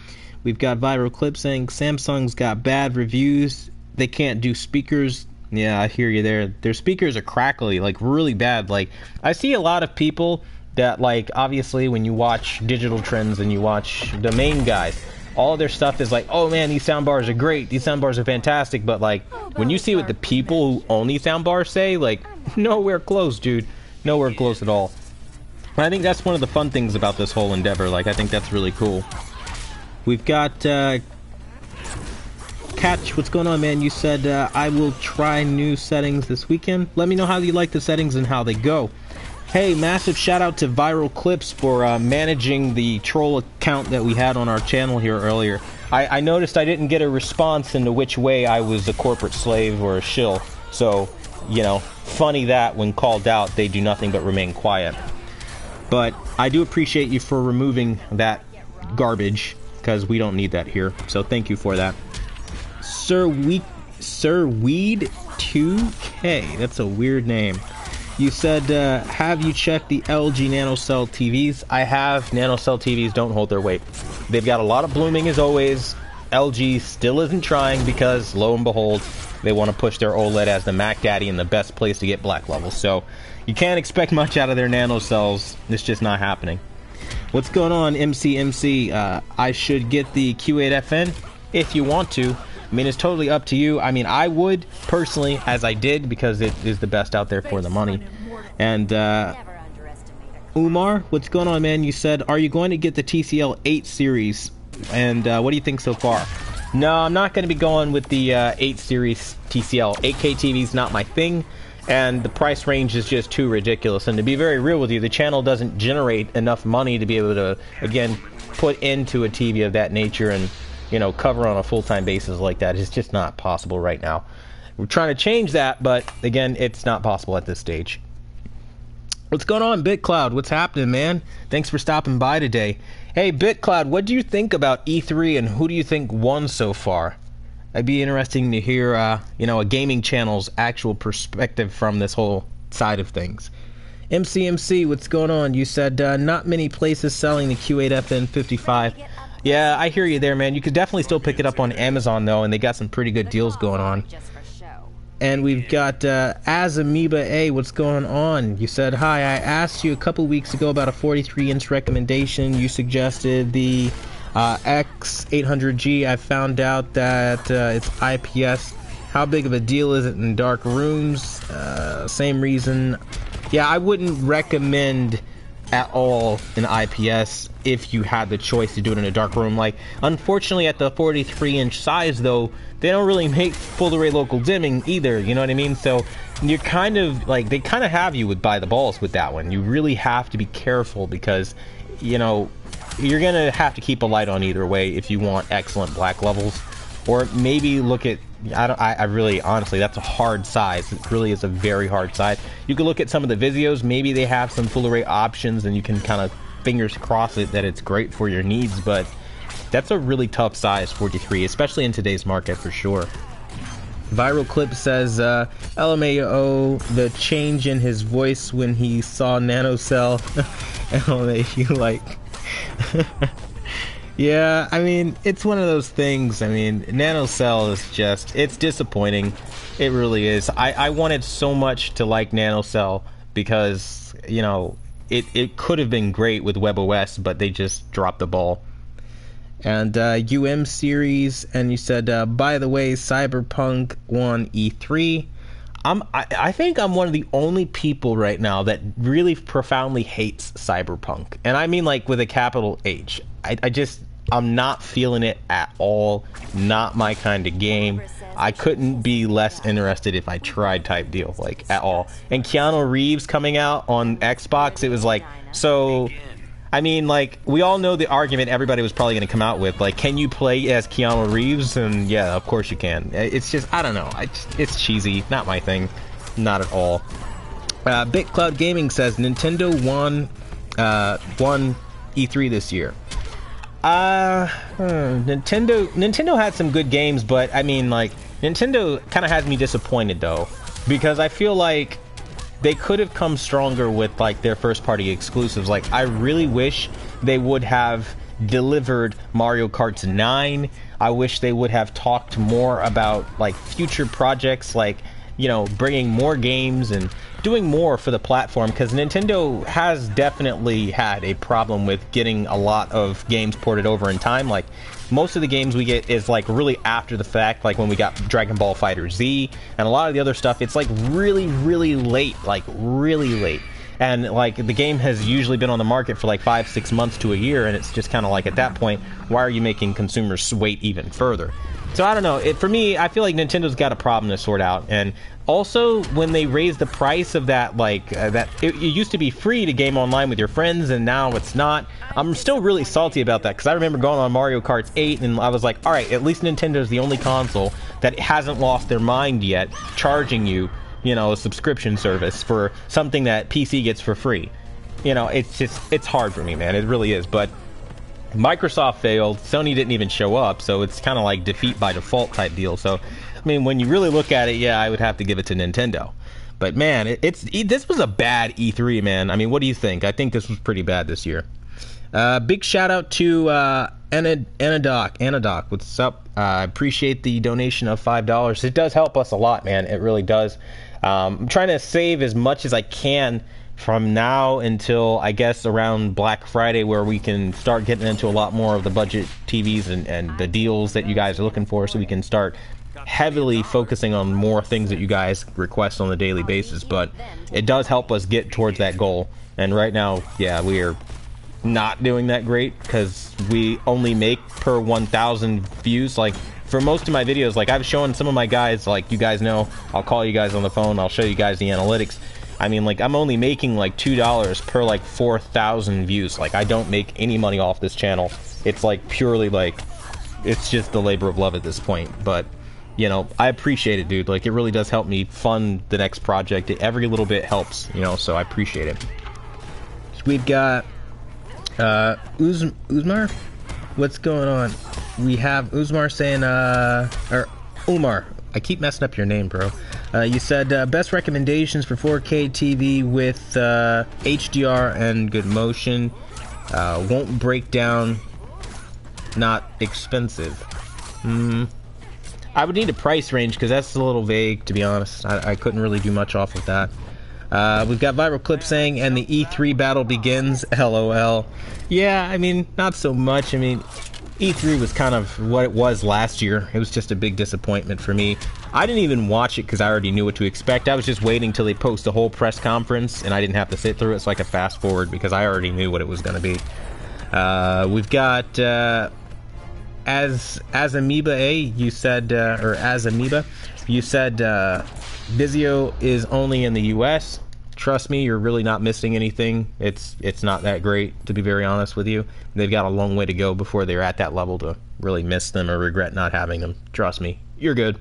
[SPEAKER 1] We've got Viral Clip saying Samsung's got bad reviews. They can't do speakers. Yeah, I hear you there. Their speakers are crackly, like really bad. Like I see a lot of people that, like, obviously when you watch Digital Trends and you watch the main guys, all their stuff is like, oh man, these soundbars are great, these soundbars are fantastic, but like when you see what the people who own these soundbars say, like nowhere close, dude, nowhere close at all. And I think that's one of the fun things about this whole endeavor. Like I think that's really cool. We've got Catch, what's going on, man? You said I will try new settings this weekend. Let me know how you like the settings and how they go. Hey, massive shout out to Viral Clips for managing the troll account that we had on our channel here earlier. I noticed I didn't get a response into which way I was a corporate slave or a shill. So, you know, funny that when called out, they do nothing but remain quiet. But I do appreciate you for removing that garbage, because we don't need that here. So thank you for that. Sir Weed 2K, that's a weird name. You said, have you checked the LG NanoCell TVs? I have. NanoCell TVs don't hold their weight. They've got a lot of blooming as always. LG still isn't trying because, lo and behold, they want to push their OLED as the Mac Daddy and the best place to get black levels. So you can't expect much out of their NanoCells. It's just not happening. What's going on, MC? I should get the Q8FN if you want to. I mean, it's totally up to you. I mean, I would, personally, as I did, because it is the best out there for the money. And, Umar, what's going on, man? You said, are you going to get the TCL 8 series? And, what do you think so far? No, I'm not going to be going with the 8 series TCL. 8K TV's not my thing, and the price range is just too ridiculous. And to be very real with you, the channel doesn't generate enough money to be able to, again, put into a TV of that nature and, you know, cover on a full-time basis like that. It's just not possible right now. We're trying to change that, but again, it's not possible at this stage. What's going on, BitCloud? What's happening, man? Thanks for stopping by today. Hey, BitCloud, what do you think about E3 and who do you think won so far? It'd be interesting to hear, you know, a gaming channel's actual perspective from this whole side of things. MC, what's going on? You said not many places selling the Q8FN 55. Yeah, I hear you there, man. You could definitely still pick it up on Amazon, though, and they got some pretty good deals going on. And we've got Azamoeba A. What's going on? You said, hi, I asked you a couple weeks ago about a 43-inch recommendation. You suggested the X800G. I found out that it's IPS. How big of a deal is it in dark rooms? Same reason. Yeah, I wouldn't recommend at all an IPS if you had the choice to do it in a dark room. Like, unfortunately, at the 43-inch size, though, they don't really make full array local dimming either, you know what I mean? So you're kind of like, they kind of have you with by the balls with that one. You really have to be careful because, you know, you're gonna have to keep a light on either way if you want excellent black levels. Or maybe look at, I really, honestly, that's a hard size. It really is a very hard size. You can look at some of the Vizios. Maybe they have some full array options and you can kind of fingers cross it that it's great for your needs, but that's a really tough size, 43, especially in today's market for sure. Viral Clip says, LMAO, the change in his voice when he saw NanoCell. LMAO, like... Yeah, I mean, it's one of those things. I mean, NanoCell is just, it's disappointing. It really is. I wanted so much to like NanoCell because, you know, it could have been great with WebOS, but they just dropped the ball. And UM series, and you said, by the way, Cyberpunk won E3. I think I'm one of the only people right now that really profoundly hates Cyberpunk. And I mean, like, with a capital H. I'm not feeling it at all. Not my kind of game. I couldn't be less interested if I tried type deal, like, at all. And Keanu Reeves coming out on Xbox, it was like, so, I mean, like, we all know the argument everybody was probably going to come out with, like, can you play as Keanu Reeves? And yeah, of course you can. It's just, I don't know, it's cheesy, not my thing, not at all. BitCloud Gaming says Nintendo won E3 this year. Nintendo had some good games, but I mean, like, Nintendo kind of has me disappointed though, because I feel like they could have come stronger with like their first party exclusives. Like, I really wish they would have delivered Mario Kart 9. I wish they would have talked more about like future projects, like, you know, bringing more games and doing more for the platform, because Nintendo has definitely had a problem with getting a lot of games ported over in time. Like, most of the games we get is like really after the fact, like when we got Dragon Ball Fighter Z and a lot of the other stuff, it's like really late, like really late. And like the game has usually been on the market for like 5-6 months to a year, and it's just kind of like, at that point, why are you making consumers wait even further? So I don't know. For me, I feel like Nintendo's got a problem to sort out. And also, when they raised the price of that, like, it used to be free to game online with your friends, and now it's not. I'm still really salty about that, because I remember going on Mario Kart 8, and I was like, alright, at least Nintendo's the only console that hasn't lost their mind yet, charging you, you know, a subscription service for something that PC gets for free. You know, it's just, it's hard for me, man. It really is. But Microsoft failed, Sony didn't even show up, so it's kind of like defeat by default type deal. So, I mean, when you really look at it, yeah, I would have to give it to Nintendo. But man, this was a bad E3, man. I mean, what do you think? I think this was pretty bad this year. Big shout out to Anadoc. What's up? I appreciate the donation of $5. It does help us a lot, man. It really does. I'm trying to save as much as I can from now until, I guess, around Black Friday, where we can start getting into a lot more of the budget TVs and the deals that you guys are looking for, so we can start heavily focusing on more things that you guys request on a daily basis. But it does help us get towards that goal. And right now, yeah, we are not doing that great, because we only make per 1,000 views. Like, for most of my videos, like, I've shown some of my guys, like, you guys know, I'll call you guys on the phone, I'll show you guys the analytics. I mean, like, I'm only making like $2 per like 4,000 views. Like, I don't make any money off this channel. It's like purely like, it's just the labor of love at this point. But, you know, I appreciate it, dude. Like, it really does help me fund the next project. Every little bit helps, you know, so I appreciate it. So we've got Uzmar? What's going on? We have Uzmar saying, or Umar. I keep messing up your name, bro. You said best recommendations for 4K TV with HDR and good motion. Won't break down. Not expensive. I would need a price range, because that's a little vague, to be honest. I couldn't really do much off of that. We've got Viral Clip saying, and the E3 battle begins, LOL. Yeah, I mean, not so much. I mean, E3 was kind of what it was last year. It was just a big disappointment for me. I didn't even watch it because I already knew what to expect. I was just waiting till they post the whole press conference, and I didn't have to sit through it, so I could fast forward because I already knew what it was going to be. We've got as Amoeba A, you said, or as Amoeba, you said Vizio is only in the US. Trust me, you're really not missing anything. It's not that great, to be very honest with you. They've got a long way to go before they're at that level to really miss them or regret not having them. Trust me, you're good.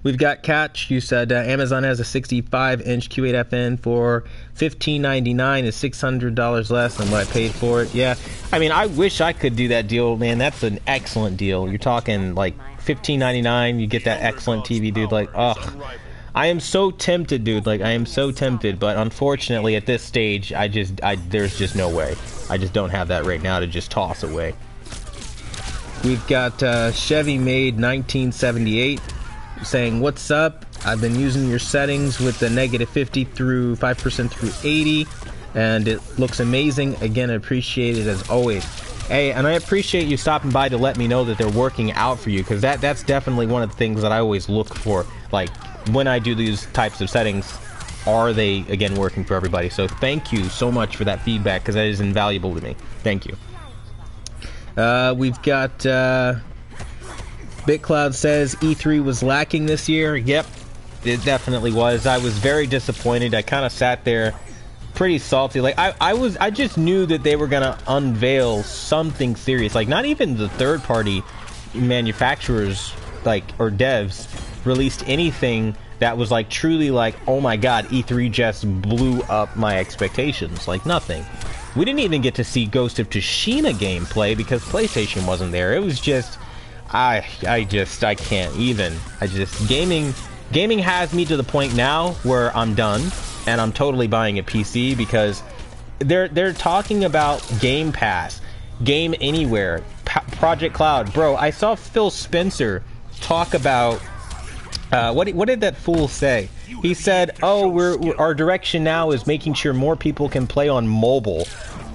[SPEAKER 1] We've got Catch. You said Amazon has a 65-inch Q8FN for $15.99, is $600 less than what I paid for it. Yeah, I mean, I wish I could do that deal, man. That's an excellent deal. You're talking like $15.99, you get that excellent TV, dude. Like, ugh. I am so tempted, dude. Like, I am so tempted, but unfortunately, at this stage, there's just no way. I just don't have that right now to just toss away. We've got Chevy Made 1978 saying, "What's up? I've been using your settings with the -50 through 5% through 80, and it looks amazing. Again, I appreciate it as always." Hey, and I appreciate you stopping by to let me know that they're working out for you, because that's definitely one of the things that I always look for. Like, when I do these types of settings, are they, again, working for everybody? So thank you so much for that feedback, because that is invaluable to me. Thank you. We've got BitCloud says E3 was lacking this year. Yep, it definitely was. I was very disappointed. I kind of sat there pretty salty. Like I just knew that they were gonna unveil something serious. Like not even the third-party manufacturers, like, or devs released anything that was like truly like, oh my god, E3 just blew up my expectations. Like nothing. We didn't even get to see Ghost of Tsushima gameplay because PlayStation wasn't there. It was just, I can't even. Gaming has me to the point now where I'm done and I'm totally buying a PC because they're talking about Game Pass, Game Anywhere, Project Cloud. Bro, I saw Phil Spencer talk about what did that fool say? He said, "Oh, our direction now is making sure more people can play on mobile."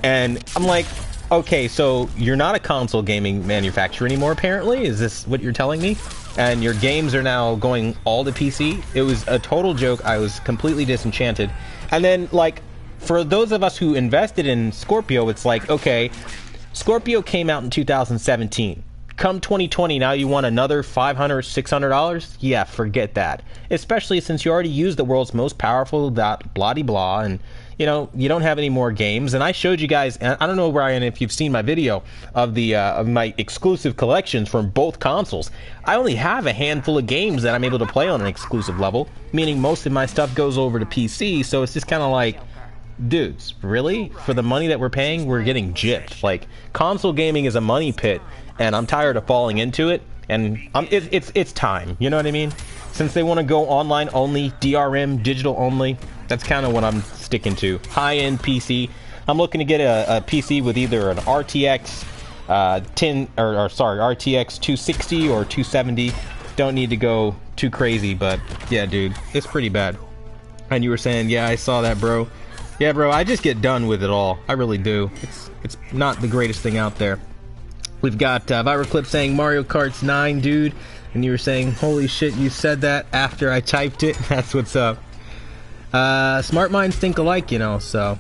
[SPEAKER 1] And I'm like, okay, so you're not a console gaming manufacturer anymore, apparently? Is this what you're telling me? And your games are now going all to PC? It was a total joke. I was completely disenchanted. And then, like, for those of us who invested in Scorpio, it's like, okay, Scorpio came out in 2017. Come 2020, now you want another $500, $600? Yeah, forget that. Especially since you already used the world's most powerful blah-de-blah, and, you know, you don't have any more games. And I showed you guys, I don't know, Ryan, if you've seen my video of the of my exclusive collections from both consoles. I only have a handful of games that I'm able to play on an exclusive level, meaning most of my stuff goes over to PC, so it's just kind of like, dudes, really? For the money that we're paying, we're getting gypped. Like, console gaming is a money pit, and I'm tired of falling into it, and it's time, you know what I mean? Since they want to go online only, DRM, digital only, that's kind of what I'm sticking to. High-end PC. I'm looking to get a PC with either an RTX RTX 260 or 270. Don't need to go too crazy, but yeah, dude, it's pretty bad. And you were saying, yeah, I saw that, bro. Yeah, bro, I just get done with it all. I really do. It's not the greatest thing out there. We've got Viral Clip saying Mario Kart's 9, dude. And you were saying, holy shit, you said that after I typed it. That's what's up. Smart minds think alike, you know, so.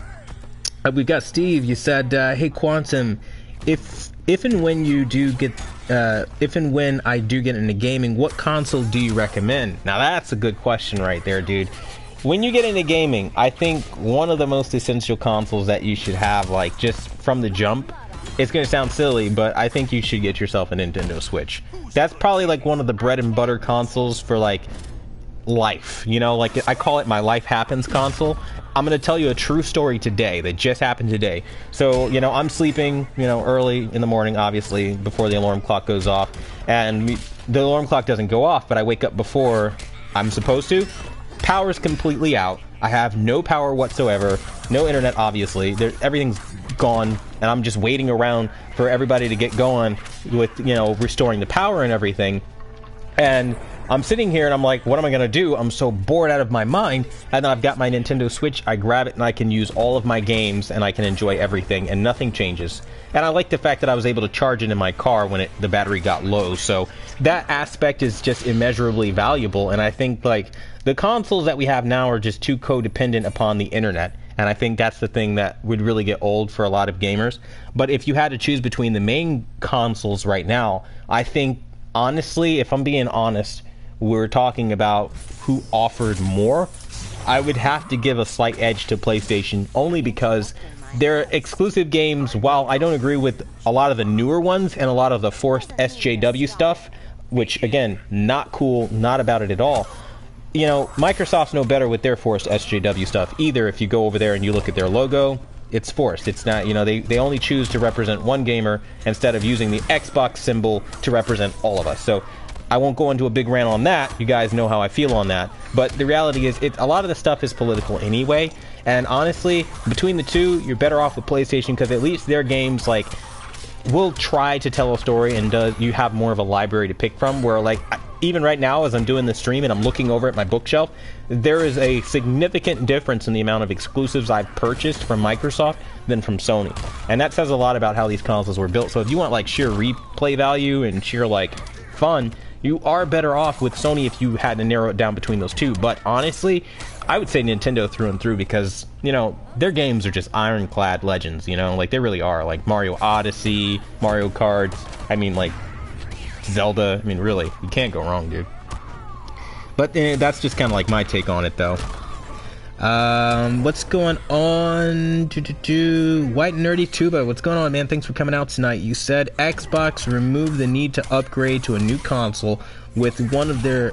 [SPEAKER 1] We've got Steve. You said, hey, Quantum, if and when you do get, if and when I do get into gaming, what console do you recommend? Now, that's a good question right there, dude. When you get into gaming, I think one of the most essential consoles that you should have, like, just from the jump, it's going to sound silly, but I think you should get yourself a Nintendo Switch. That's probably, like, one of the bread and butter consoles for, like, life. You know, like, I call it my life happens console. I'm going to tell you a true story today that just happened today. So, you know, I'm sleeping, you know, early in the morning, obviously, before the alarm clock goes off. And the alarm clock doesn't go off, but I wake up before I'm supposed to. Power's completely out. I have no power whatsoever. No internet, obviously. Everything's gone, and I'm just waiting around for everybody to get going with, you know, restoring the power and everything. And I'm sitting here and I'm like, what am I going to do? I'm so bored out of my mind. And then I've got my Nintendo Switch. I grab it and I can use all of my games and I can enjoy everything and nothing changes. And I like the fact that I was able to charge it in my car when the battery got low. So that aspect is just immeasurably valuable. And I think, like, the consoles that we have now are just too codependent upon the internet. And I think that's the thing that would really get old for a lot of gamers. But if you had to choose between the main consoles right now, I think, honestly, if I'm being honest, we're talking about who offered more, I would have to give a slight edge to PlayStation, only because their exclusive games, while I don't agree with a lot of the newer ones and a lot of the forced SJW stuff, which, again, not cool, not about it at all, you know, Microsoft's no better with their forced SJW stuff either. If you go over there and you look at their logo, it's forced. It's not, you know, they only choose to represent one gamer instead of using the Xbox symbol to represent all of us. So I won't go into a big rant on that. You guys know how I feel on that. But the reality is, a lot of the stuff is political anyway. And honestly, between the two, you're better off with PlayStation, because at least their games, like, will try to tell a story, and you have more of a library to pick from, where, like, even right now as I'm doing the stream and I'm looking over at my bookshelf, there is a significant difference in the amount of exclusives I've purchased from Microsoft than from Sony. And that says a lot about how these consoles were built. So if you want, like, sheer replay value and sheer, like, fun, you are better off with Sony if you had to narrow it down between those two. But honestly, I would say Nintendo through and through, because, you know, their games are just ironclad legends, you know? Like, they really are. Like, Mario Odyssey, Mario Kart, I mean, like, Zelda. I mean, really, you can't go wrong, dude. But that's just kind of like my take on it, though. What's going on? White Nerdy Tuba, what's going on, man? Thanks for coming out tonight. You said Xbox removed the need to upgrade to a new console with one of their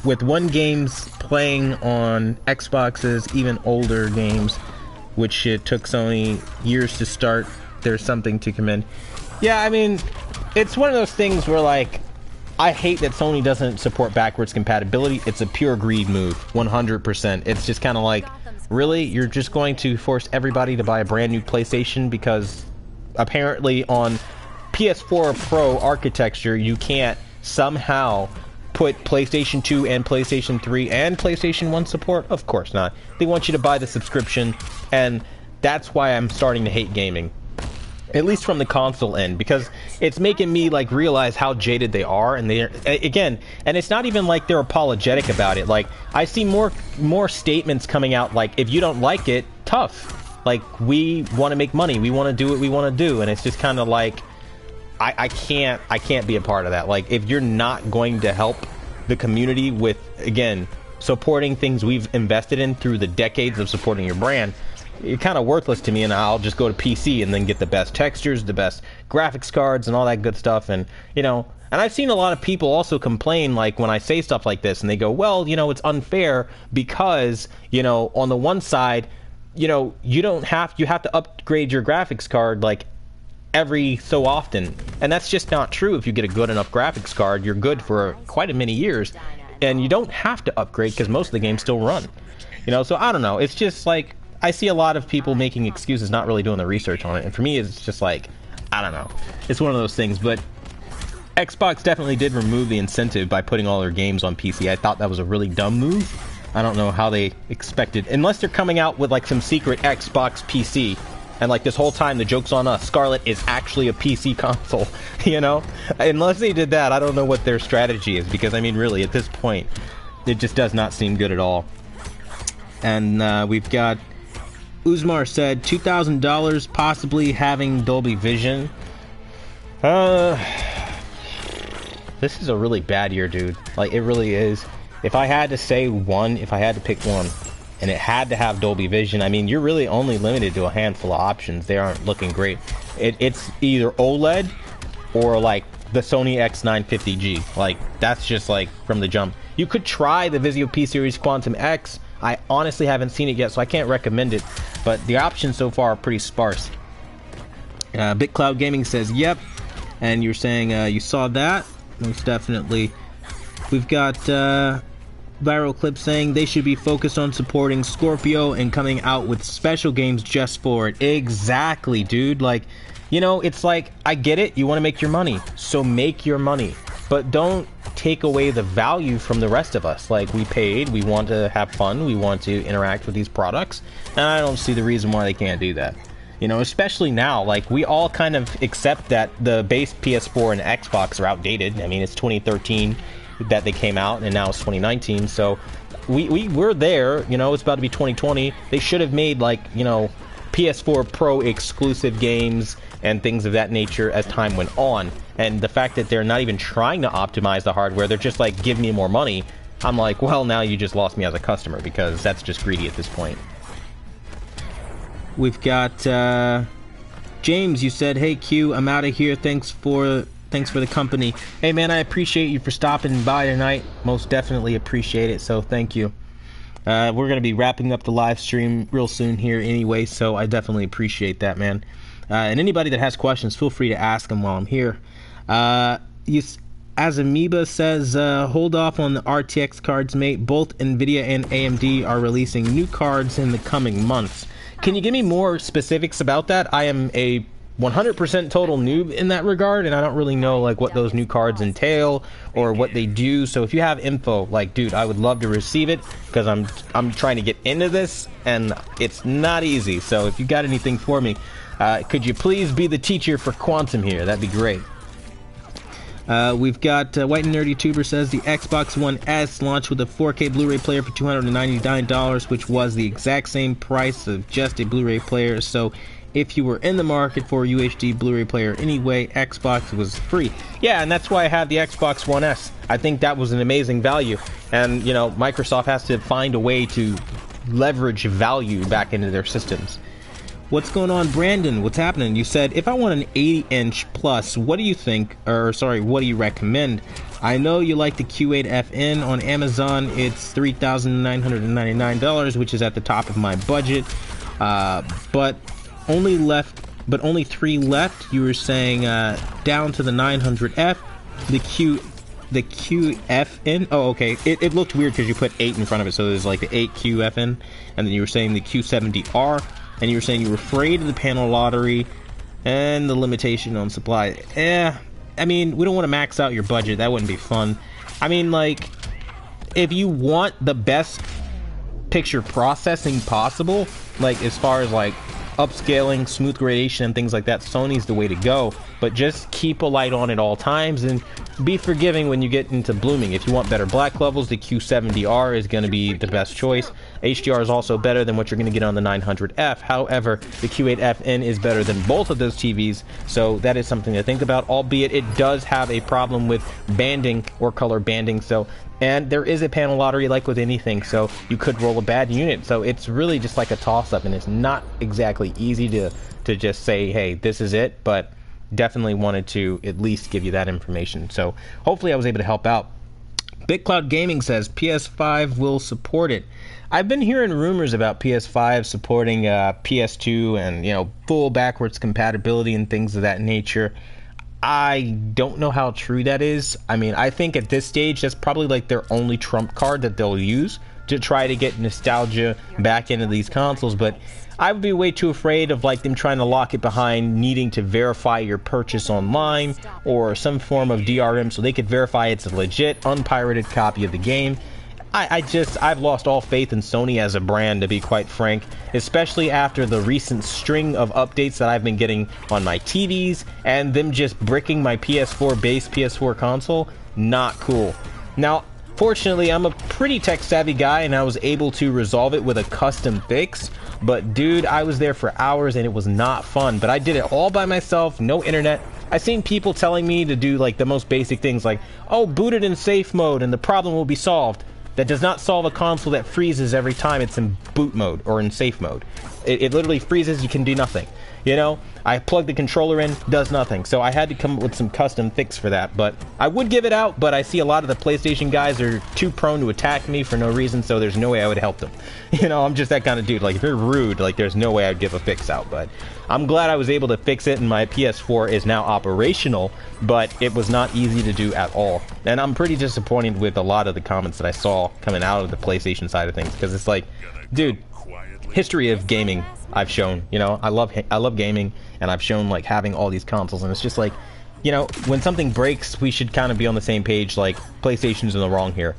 [SPEAKER 1] with one games playing on Xbox's even older games, which it took Sony years to start. There's something to commend. Yeah, I mean, it's one of those things where, like, I hate that Sony doesn't support backwards compatibility. It's a pure greed move, 100%. It's just kind of like, really? You're just going to force everybody to buy a brand new PlayStation because apparently on PS4 Pro architecture, you can't somehow put PlayStation 2 and PlayStation 3 and PlayStation 1 support? Of course not. They want you to buy the subscription, and that's why I'm starting to hate gaming. At least from the console end, because it's making me, like, realize how jaded they are. And they're, again, and it's not even like they're apologetic about it. Like, I see more statements coming out like, if you don't like it, tough. Like, we want to make money, we want to do what we want to do. And it's just kind of like, I can't be a part of that. Like, if you're not going to help the community with, again, supporting things we've invested in through the decades of supporting your brand, you're kind of worthless to me, and I'll just go to PC and then get the best textures, the best graphics cards, and all that good stuff. And, you know, and I've seen a lot of people also complain, like, when I say stuff like this, and they go, well, you know, it's unfair because, you know, on the one side, you know, you have to upgrade your graphics card, like, every so often. And that's just not true. If you get a good enough graphics card, you're good for quite a many years, and you don't have to upgrade because most of the games still run. You know, so I don't know. It's just like, I see a lot of people making excuses, not really doing the research on it. And for me, it's just like, I don't know. It's one of those things. But Xbox definitely did remove the incentive by putting all their games on PC. I thought that was a really dumb move. I don't know how they expected, unless they're coming out with, like, some secret Xbox PC. And, like, this whole time, the joke's on us. Scarlet is actually a PC console, you know? Unless they did that, I don't know what their strategy is. Because, I mean, really, at this point, it just does not seem good at all. And we've got... Uzmar said $2,000, possibly having Dolby Vision. This is a really bad year, dude. Like, it really is. If I had to say one, if I had to pick one, and it had to have Dolby Vision, I mean, you're really only limited to a handful of options. They aren't looking great. It's either OLED or, like, the Sony X950G. Like, that's just, like, from the jump. You could try the Vizio P-Series Quantum X. I honestly haven't seen it yet, so I can't recommend it. But the options so far are pretty sparse. BitCloud Gaming says, yep. And you're saying you saw that? Most definitely. We've got Viral Clip saying they should be focused on supporting Scorpio and coming out with special games just for it. Exactly, dude. Like, you know, it's like, I get it. You want to make your money. So make your money. But don't take away the value from the rest of us. Like, we paid, we want to have fun, we want to interact with these products, and I don't see the reason why they can't do that. You know, especially now, like, we all kind of accept that the base PS4 and Xbox are outdated. I mean, it's 2013 that they came out, and now it's 2019, so we're there, you know, it's about to be 2020. They should have made, like, you know, PS4 Pro exclusive games and things of that nature as time went on. And the fact that they're not even trying to optimize the hardware, they're just like, give me more money. I'm like, well, now you just lost me as a customer, because that's just greedy at this point. We've got James. You said, hey Q, I'm out of here. Thanks for the company. Hey man, I appreciate you for stopping by tonight. Most definitely appreciate it. So thank you. We're going to be wrapping up the live stream real soon here anyway, so I definitely appreciate that, man. And anybody that has questions, feel free to ask them while I'm here. As Amoeba says, hold off on the RTX cards, mate. Both NVIDIA and AMD are releasing new cards in the coming months. Can you give me more specifics about that? I am a 100% total noob in that regard, and I don't really know, like, what those new cards entail or what they do. So if you have info, like, dude, I would love to receive it, because I'm trying to get into this, and it's not easy. So if you got anything for me, could you please be the teacher for Quantum here? That'd be great. We've got White and Nerdy Tuber says the Xbox One S launched with a 4K Blu-ray player for $299, which was the exact same price of just a Blu-ray player. So if you were in the market for a UHD Blu-ray player anyway, Xbox was free. Yeah, and that's why I have the Xbox One S. I think that was an amazing value. And, you know, Microsoft has to find a way to leverage value back into their systems. What's going on, Brandon? What's happening? You said, if I want an 80-inch plus, what do you think, or sorry, what do you recommend? I know you like the Q8FN on Amazon. It's $3,999, which is at the top of my budget. But only 3 left. You were saying down to the 900F, the QFN. Oh, okay. It looked weird because you put 8 in front of it, so there's like the 8QFN, and then you were saying the Q70R. And you were saying you were afraid of the panel lottery and the limitation on supply. I mean, we don't want to max out your budget. That wouldn't be fun. I mean, like, if you want the best picture processing possible, like as far as like upscaling, smooth gradation, and things like that, Sony's the way to go. But just keep a light on at all times and be forgiving when you get into blooming. If you want better black levels, the Q70R is going to be the best choice. HDR is also better than what you're going to get on the 900F. However, the Q8FN is better than both of those TVs, so that is something to think about, albeit it does have a problem with banding or color banding. So, and there is a panel lottery like with anything, so you could roll a bad unit. So it's really just like a toss-up, and it's not exactly easy to just say, hey, this is it, but definitely wanted to at least give you that information. So hopefully I was able to help out. BitCloud Gaming says PS5 will support it. I've been hearing rumors about PS5 supporting PS2 and, you know, full backwards compatibility and things of that nature. I don't know how true that is. I mean, I think at this stage that's probably like their only trump card that they'll use to try to get nostalgia back into these consoles, but I would be way too afraid of like them trying to lock it behind needing to verify your purchase online or some form of DRM so they could verify it's a legit, unpirated copy of the game. I've lost all faith in Sony as a brand, to be quite frank, especially after the recent string of updates that I've been getting on my TVs and them just bricking my PS4 base PS4 console. Not cool. Now, fortunately, I'm a pretty tech-savvy guy, and I was able to resolve it with a custom fix. But, dude, I was there for hours, and it was not fun. But I did it all by myself, no internet. I've seen people telling me to do, like, the most basic things, like, oh, boot it in safe mode, and the problem will be solved. That does not solve a console that freezes every time it's in boot mode or in safe mode. It literally freezes, you can do nothing. You know, I plug the controller in, does nothing. So I had to come up with some custom fix for that. But I would give it out, but I see a lot of the PlayStation guys are too prone to attack me for no reason, so there's no way I would help them. You know, I'm just that kind of dude. Like, if they're rude, like, there's no way I'd give a fix out. But I'm glad I was able to fix it, and my PS4 is now operational, but it was not easy to do at all. And I'm pretty disappointed with a lot of the comments that I saw coming out of the PlayStation side of things, because it's like, dude, history of gaming I've shown, you know, I love gaming, and I've shown like having all these consoles, and it's just like, you know, when something breaks, we should kind of be on the same page. Like, PlayStation's in the wrong here.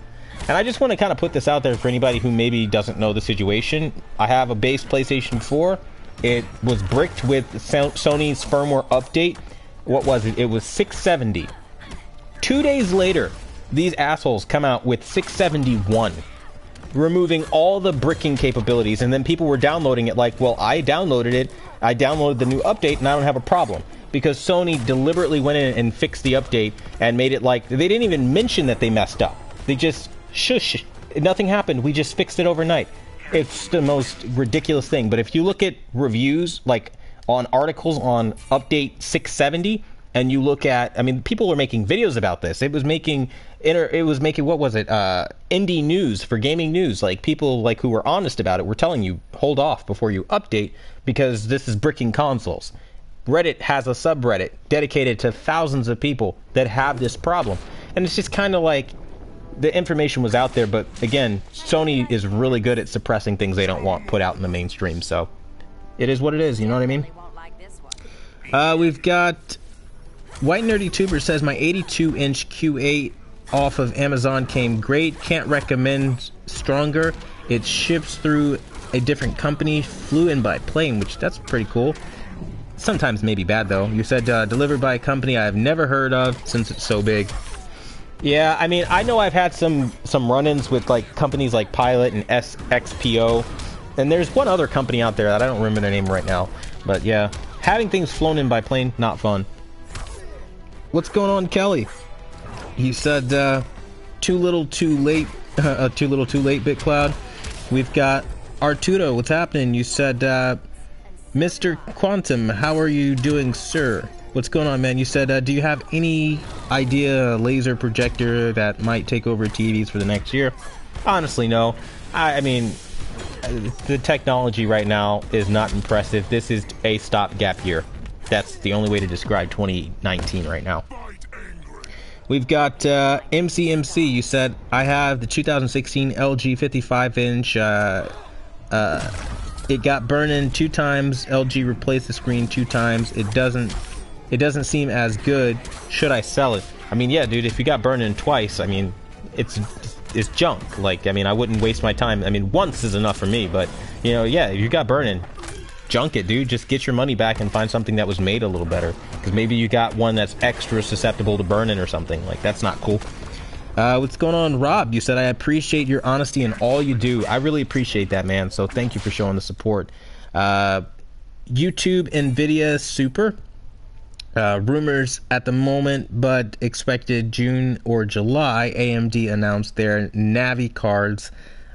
[SPEAKER 1] And I just want to kind of put this out there for anybody who maybe doesn't know the situation. I have a base PlayStation 4. It was bricked with Sony's firmware update. What was it? It was 670. 2 days later, these assholes come out with 671. Removing all the bricking capabilities, and then people were downloading it like, well, I downloaded it, I downloaded the new update, and I don't have a problem. Because Sony deliberately went in and fixed the update and made it like, they didn't even mention that they messed up. They just, shush, nothing happened, we just fixed it overnight. It's the most ridiculous thing. But if you look at reviews, like on articles on update 670, and you look at, I mean, people were making videos about this. It was making, what was it? Indie news for gaming news. Like, people like who were honest about it were telling you, hold off before you update, because this is bricking consoles. Reddit has a subreddit dedicated to thousands of people that have this problem. And it's just kind of like, the information was out there, but again, Sony is really good at suppressing things they don't want put out in the mainstream. So, it is what it is, you know what I mean? We've got White Nerdy Tuber says, my 82-inch Q8 off of Amazon came great. Can't recommend stronger. It ships through a different company. Flew in by plane, which that's pretty cool. sometimes may be bad though. You said delivered by a company I have never heard of since it's so big. Yeah, I mean, I know I've had some run-ins with like companies like Pilot and XPO, and there's one other company out there that I don't remember their name right now. But yeah, having things flown in by plane, not fun. What's going on, Kelly? He said too little, too late. Too little, too late, BitCloud. We've got Arturo. What's happening? You said Mr. Quantum, how are you doing, sir? What's going on, man? You said, do you have any idea laser projector that might take over TVs for the next year? Honestly, no. I mean, the technology right now is not impressive. This is a stopgap year. That's the only way to describe 2019 right now. We've got MCMC. You said, I have the 2016 LG 55-inch. It got burned in 2 times. LG replaced the screen 2 times. It doesn't seem as good. Should I sell it? I mean, yeah, dude, if you got burned in twice, I mean, it's junk. Like, I mean, I wouldn't waste my time. I mean, once is enough for me, but, you know, yeah, if you got burned in, junk it, dude. Just get your money back and find something that was made a little better. Because maybe you got one that's extra susceptible to burning or something. Like, that's not cool. What's going on, Rob? You said, I appreciate your honesty in all you do. I really appreciate that, man. So thank you for showing the support. YouTube, NVIDIA, super. Rumors at the moment, but expected June or July. AMD announced their Navi cards.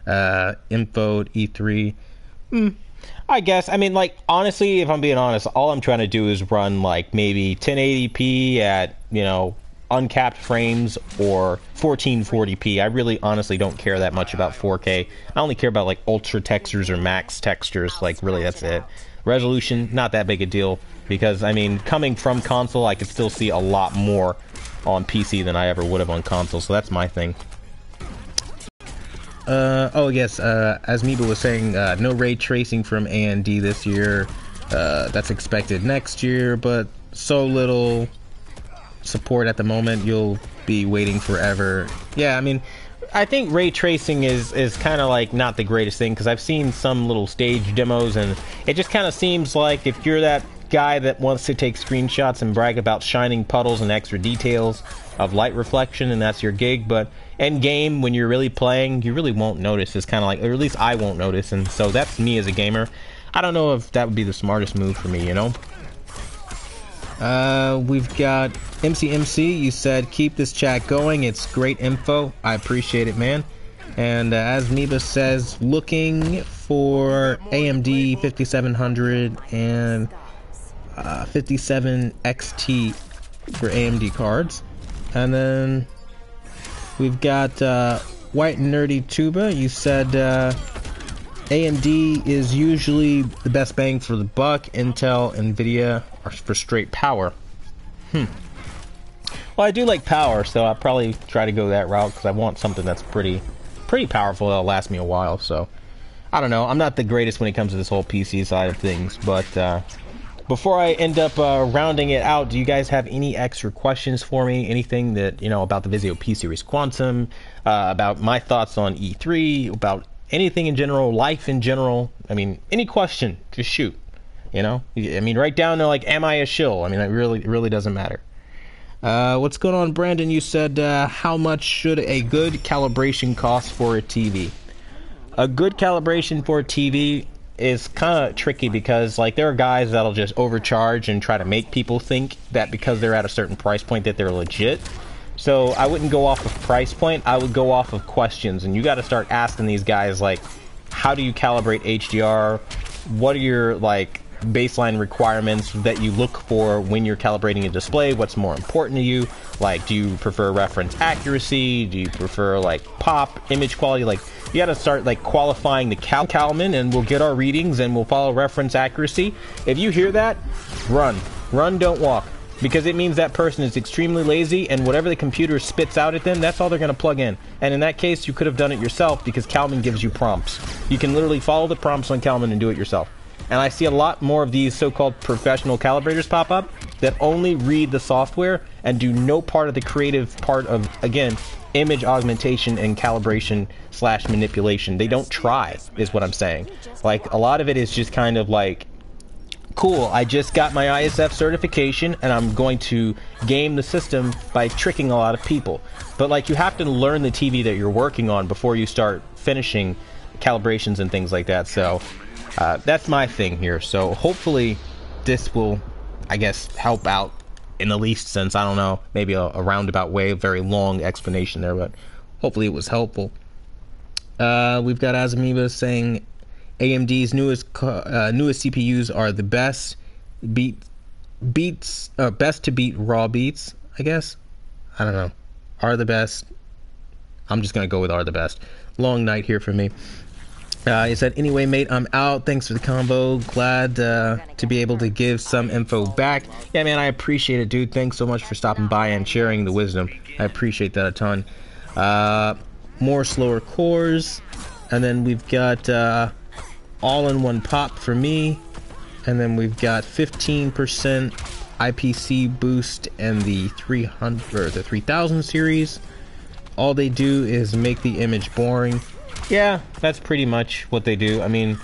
[SPEAKER 1] Info E3. I guess. I mean, like, honestly, if I'm being honest, all I'm trying to do is run, like, maybe 1080p at, you know, uncapped frames or 1440p. I really honestly don't care that much about 4K. I only care about, like, ultra textures or max textures. Like, really, that's it. Resolution, not that big a deal. Because, I mean, coming from console, I could still see a lot more on PC than I ever would have on console. So that's my thing. Oh yes, as Miba was saying, no ray tracing from AMD this year. That's expected next year, but so little support at the moment, you'll be waiting forever. Yeah, I mean, I think ray tracing is kind of like not the greatest thing, because I've seen some little stage demos, and it just kind of seems like if you're that guy that wants to take screenshots and brag about shining puddles and extra details of light reflection, and that's your gig, but end game, when you're really playing, you really won't notice. It's kind of like, or at least I won't notice, and so that's me as a gamer. I don't know if that would be the smartest move for me, you know? We've got MCMC. You said, keep this chat going. It's great info. I appreciate it, man. And as Miba says, looking for AMD 5700 and 57 XT for AMD cards. And then we've got White Nerdy Tuba. You said AMD is usually the best bang for the buck. Intel, Nvidia are for straight power. Well, I do like power, so I'll probably try to go that route because I want something that's pretty powerful that'll last me a while. So I don't know. I'm not the greatest when it comes to this whole PC side of things, but before I end up rounding it out, do you guys have any extra questions for me? Anything that, you know, about the Vizio P-Series Quantum, about my thoughts on E3, about anything in general, life in general? I mean, any question, just shoot. You know? I mean, right down to, like, am I a shill? I mean, it really doesn't matter. What's going on, Brandon? You said, how much should a good calibration cost for a TV? A good calibration for a TV is kind of tricky because, like, there are guys that'll just overcharge and try to make people think that because they're at a certain price point that they're legit. So I wouldn't go off of price point, I would go off of questions, and you got to start asking these guys, like, how do you calibrate HDR? What are your, like, baseline requirements that you look for when you're calibrating a display? What's more important to you? Like, do you prefer reference accuracy? Do you prefer, like, pop, image quality? Like, you got to start, like, qualifying the Kalman, and we'll get our readings and we'll follow reference accuracy. If you hear that, run, don't walk, because it means that person is extremely lazy, and whatever the computer spits out at them, that's all they're going to plug in. And in that case, you could have done it yourself, because Kalman gives you prompts. You can literally follow the prompts on Kalman and do it yourself. And I see a lot more of these so-called professional calibrators pop up that only read the software and do no part of the creative part of, again, image augmentation and calibration / manipulation. They don't try, is what I'm saying. Like, a lot of it is just kind of like cool, I just got my ISF certification and I'm going to game the system by tricking a lot of people. But like, you have to learn the TV that you're working on before you start finishing calibrations and things like that. So that's my thing here. So hopefully this will, I guess, help out in the least sense. I don't know, maybe a roundabout way, a very long explanation there, but hopefully it was helpful. We've got Azamiba saying AMD's newest CPUs are the best best to beat raw beats, I guess. I don't know. Are the best. I'm just gonna go with are the best. Long night here for me. He said, anyway, mate, I'm out. Thanks for the combo. Glad to be able to give some info back. Yeah, man, I appreciate it, dude. Thanks so much for stopping by and sharing the wisdom. I appreciate that a ton. More slower cores. And then we've got all-in-one pop for me. And then we've got 15% IPC boost and the 3000 series. All they do is make the image boring. Yeah, that's pretty much what they do. I mean,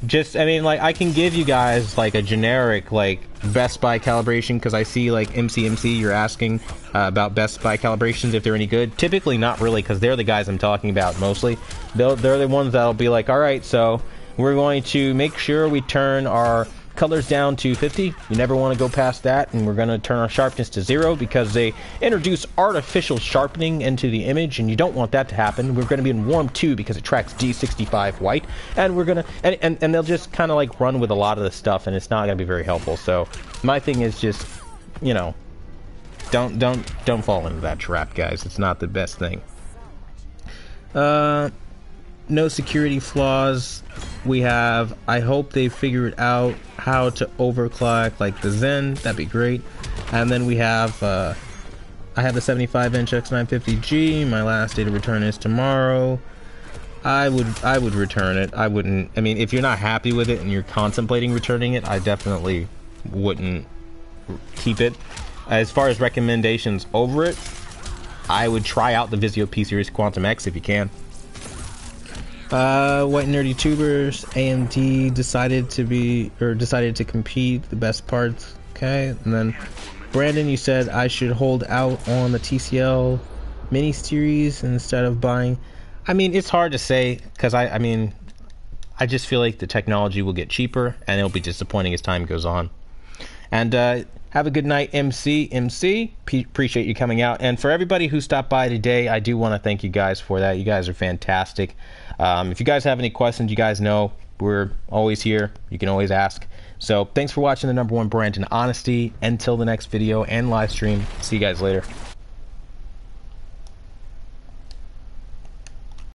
[SPEAKER 1] like, I can give you guys, like, a generic, like, Best Buy calibration, because I see, like, MCMC, you're asking about Best Buy calibrations, if they're any good. Typically, not really, because they're the guys I'm talking about, mostly. They're the ones that'll be like, alright, so we're going to make sure we turn our colors down to 50. You never want to go past that, and we're going to turn our sharpness to 0 because they introduce artificial sharpening into the image, and you don't want that to happen. We're going to be in warm 2 because it tracks D65 white, and we're going to and they'll just kind of like run with a lot of the stuff, and it's not going to be very helpful. So my thing is just, you know, don't fall into that trap, guys. It's not the best thing. No security flaws. We have, I hope they figured out how to overclock like the Zen. That'd be great. And then we have I have the 75-inch X950G. My last day to return is tomorrow. I would return it. I wouldn't, I mean, if you're not happy with it and you're contemplating returning it, I definitely wouldn't keep it. As far as recommendations over it, I would try out the Vizio P-Series Quantum X if you can. White Nerdy Tubers, AMD decided to compete the best parts. Okay, and then Brandon, you said I should hold out on the TCL mini series instead of buying. I mean, it's hard to say, because I mean, I just feel like the technology will get cheaper and it'll be disappointing as time goes on. And have a good night, MC. Appreciate you coming out. And for everybody who stopped by today, I do want to thank you guys for that. You guys are fantastic. If you guys have any questions, you guys know we're always here. You can always ask. So thanks for watching the #1 brand in honesty. Until the next video and live stream. See you guys later.